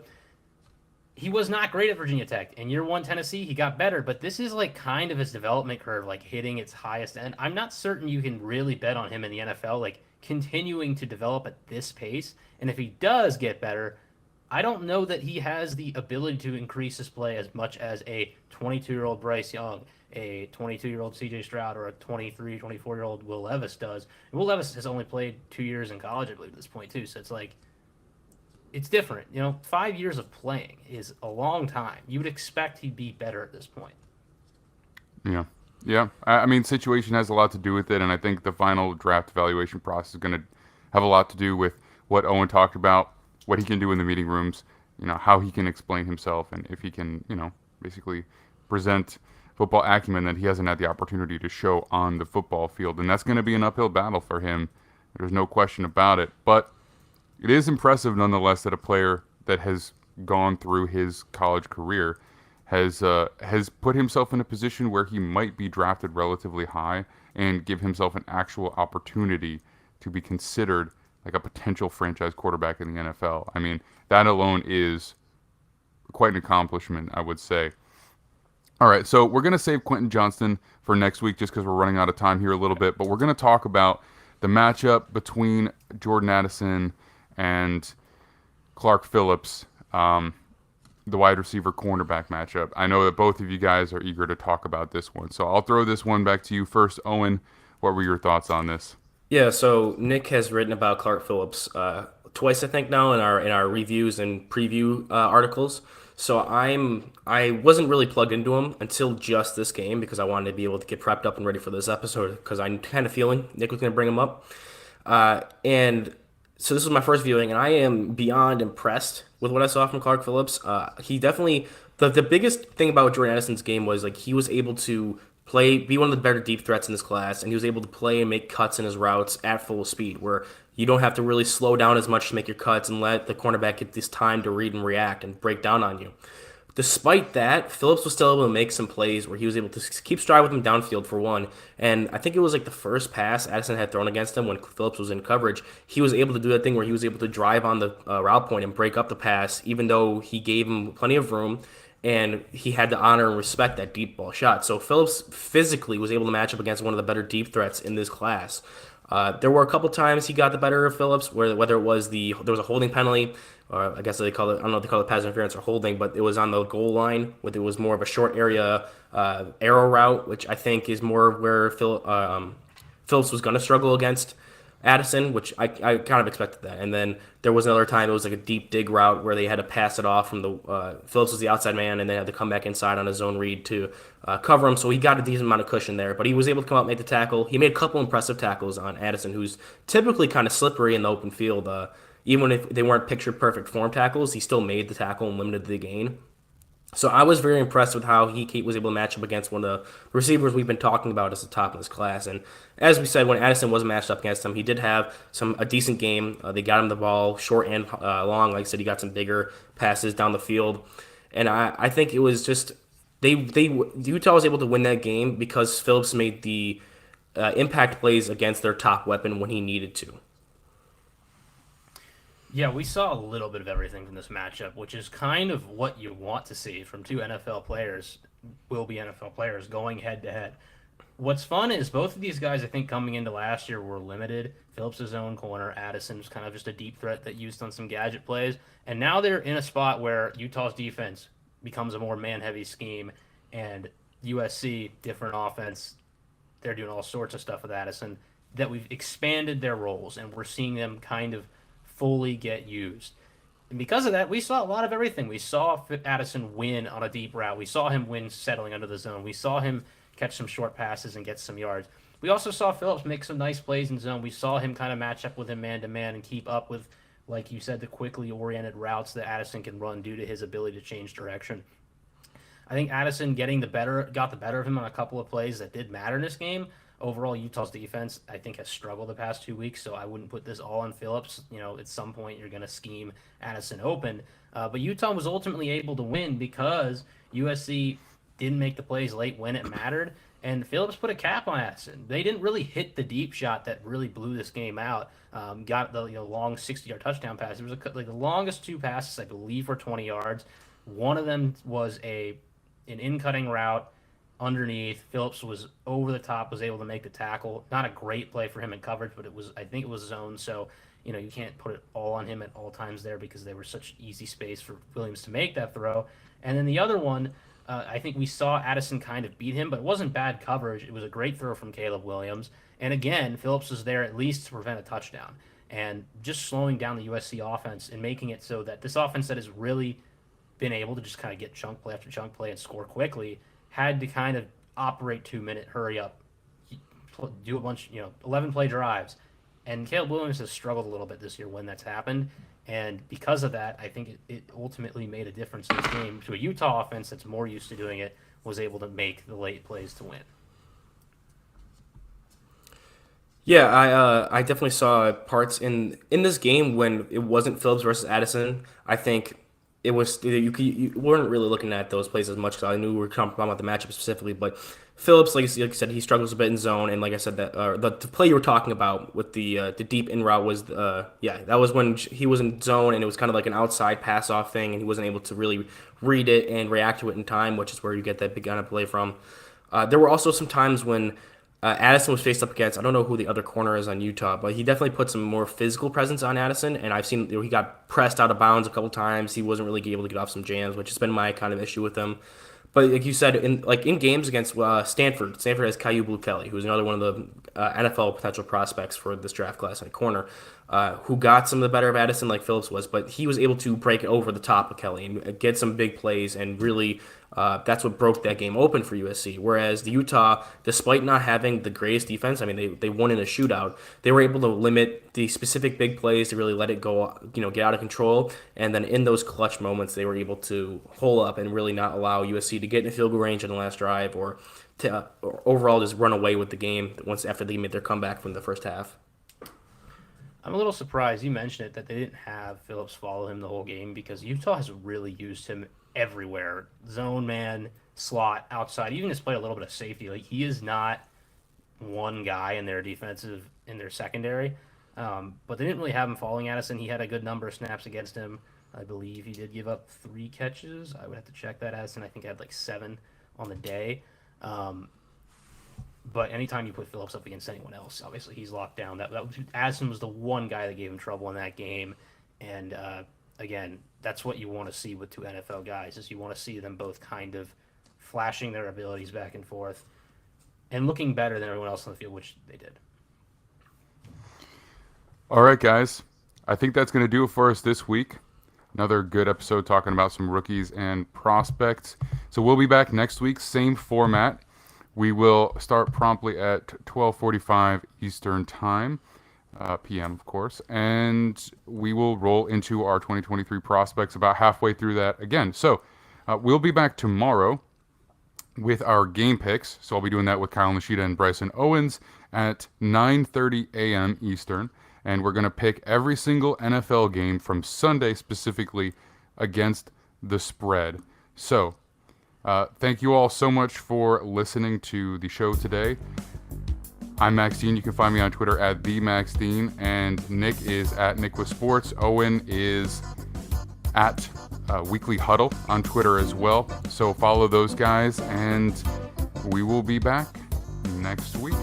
He was not great at Virginia Tech. In year one, Tennessee, he got better. But this is like kind of his development curve, like hitting its highest end. I'm not certain you can really bet on him in the NFL, like continuing to develop at this pace. And if he does get better, I don't know that he has the ability to increase his play as much as a 22-year-old Bryce Young, a 22-year-old C.J. Stroud, or a 23, 24-year-old Will Levis does. And Will Levis has only played 2 years in college, I believe, at this point, too. So it's like, it's different. 5 years of playing is a long time. You would expect he'd be better at this point. Yeah. I mean, situation has a lot to do with it, and I think the final draft evaluation process is going to have a lot to do with what Owen talked about, what he can do in the meeting rooms, how he can explain himself, and if he can, basically present football acumen that he hasn't had the opportunity to show on the football field. And that's going to be an uphill battle for him. There's no question about it. But it is impressive nonetheless that a player that has gone through his college career has put himself in a position where he might be drafted relatively high and give himself an actual opportunity to be considered like a potential franchise quarterback in the NFL. I mean, that alone is quite an accomplishment, I would say. All right, so we're going to save Quentin Johnston for next week just because we're running out of time here a little bit, but we're going to talk about the matchup between Jordan Addison and Clark Phillips, the wide receiver cornerback matchup. I know that both of you guys are eager to talk about this one, so I'll throw this one back to you first. Owen, what were your thoughts on this? Yeah, so Nick has written about Clark Phillips twice, I think, now in our reviews and preview articles. So I wasn't really plugged into him until just this game because I wanted to be able to get prepped up and ready for this episode because I'm kind of feeling Nick was going to bring him up. And so this was my first viewing, and I am beyond impressed with what I saw from Clark Phillips. He definitely the biggest thing about Jordan Addison's game was like he was able to be one of the better deep threats in this class, and he was able to play and make cuts in his routes at full speed, where you don't have to really slow down as much to make your cuts and let the cornerback get this time to read and react and break down on you. Despite that, Phillips was still able to make some plays where he was able to keep stride with him downfield for one. And I think it was like the first pass Addison had thrown against him when Phillips was in coverage. He was able to do that thing where he was able to drive on the route point and break up the pass, even though he gave him plenty of room and he had to honor and respect that deep ball shot. So Phillips physically was able to match up against one of the better deep threats in this class. There were a couple times he got the better of Phillips, whether it was there was a holding penalty, or I guess they call it, I don't know if they call it pass interference or holding, but it was on the goal line, where it was more of a short area arrow route, which I think is more where Phillips was going to struggle against Addison, which I kind of expected that. And then there was another time it was like a deep dig route where they had to pass it off from the Phillips was the outside man, and they had to come back inside on a zone read to cover him. So he got a decent amount of cushion there, but he was able to come out and make the tackle. He made a couple impressive tackles on Addison, who's typically kind of slippery in the open field. Even if they weren't picture perfect form tackles, he still made the tackle and limited the gain. So I was very impressed with how he was able to match up against one of the receivers we've been talking about as the top of this class. And as we said, when Addison was matched up against him, he did have a decent game. They got him the ball short and long. Like I said, he got some bigger passes down the field. And I think it was just Utah was able to win that game because Phillips made the impact plays against their top weapon when he needed to. Yeah, we saw a little bit of everything from this matchup, which is kind of what you want to see from two NFL players, will be NFL players, going head-to-head. What's fun is both of these guys, I think, coming into last year were limited. Phillips' his own corner. Addison was kind of just a deep threat that used on some gadget plays. And now they're in a spot where Utah's defense becomes a more man-heavy scheme, and USC, different offense. They're doing all sorts of stuff with Addison, that we've expanded their roles, and we're seeing them kind of fully get used. And because of that, we saw a lot of everything. We saw Addison win on a deep route. We saw him win settling under the zone. We saw him catch some short passes and get some yards. We also saw Phillips make some nice plays in zone. We saw him kind of match up with him man-to-man and keep up with, like you said, the quickly oriented routes that Addison can run due to his ability to change direction. I think Addison got the better of him on a couple of plays that did matter in this game. Overall, Utah's defense, I think, has struggled the past 2 weeks, so I wouldn't put this all on Phillips. At some point, you're going to scheme Addison open. But Utah was ultimately able to win because USC didn't make the plays late when it mattered, and Phillips put a cap on Addison. They didn't really hit the deep shot that really blew this game out. Got the long 60-yard touchdown pass. It was the longest two passes, I believe, were 20 yards. One of them was an in-cutting route underneath. Phillips was over the top, was able to make the tackle. Not a great play for him in coverage, but I think it was zone, so you can't put it all on him at all times there because they were such easy space for Williams to make that throw. And then the other one, I think we saw Addison kind of beat him, but it wasn't bad coverage. It was a great throw from Caleb Williams. And again, Phillips was there at least to prevent a touchdown. And just slowing down the USC offense and making it so that this offense that has really been able to just kind of get chunk play after chunk play and score quickly had to kind of operate 2-minute hurry up, do a bunch, 11 play drives. And Caleb Williams has struggled a little bit this year when that's happened. And because of that, I think it ultimately made a difference in this game to a Utah offense that's more used to doing it, was able to make the late plays to win. Yeah, I definitely saw parts in this game when it wasn't Phillips versus Addison. I think it was you weren't really looking at those plays as much because I knew we were talking about the matchup specifically. But Phillips, like you said, he struggles a bit in zone, and like I said, that the play you were talking about with the deep in route was that was when he was in zone, and it was kind of like an outside pass off thing, and he wasn't able to really read it and react to it in time, which is where you get that big kind of play from. There were also some times when Addison was faced up against, I don't know who the other corner is on Utah, but he definitely put some more physical presence on Addison, and I've seen he got pressed out of bounds a couple times. He wasn't really able to get off some jams, which has been my kind of issue with him. But like you said, in games against Stanford has Caillou Blue-Kelly, who's another one of the NFL potential prospects for this draft class on corner, who got some of the better of Addison like Phillips was, but he was able to break over the top of Kelly and get some big plays, and really that's what broke that game open for USC. Whereas the Utah, despite not having the greatest defense, I mean, they won in a shootout, they were able to limit the specific big plays to really let it go, get out of control. And then in those clutch moments, they were able to hole up and really not allow USC to get in field goal range in the last drive or to overall just run away with the game once after they made their comeback from the first half. I'm a little surprised you mentioned it that they didn't have Phillips follow him the whole game because Utah has really used him everywhere. Zone man, slot, outside. Even just play a little bit of safety. Like, he is not one guy in their secondary. But they didn't really have him falling at us, and he had a good number of snaps against him. I believe he did give up 3 catches. I would have to check that, Addison. I think I had like 7 on the day. But anytime you put Phillips up against anyone else, obviously he's locked down. Addison was the one guy that gave him trouble in that game. And again, that's what you want to see with 2 NFL guys, is you want to see them both kind of flashing their abilities back and forth and looking better than everyone else on the field, which they did. All right, guys. I think that's going to do it for us this week. Another good episode talking about some rookies and prospects. So we'll be back next week, same format. We will start promptly at 12:45 Eastern Time, PM, of course, and we will roll into our 2023 prospects about halfway through that again. So we'll be back tomorrow with our game picks. So I'll be doing that with Kyle Nishida and Brison Owens at 9:30 a.m. Eastern. And we're going to pick every single NFL game from Sunday specifically against the spread. So thank you all so much for listening to the show today. I'm Max Dean. You can find me on Twitter at @TheMaxDean. And Nick is at Nick with Sports. Owen is at Weekly Huddle on Twitter as well. So follow those guys, and we will be back next week.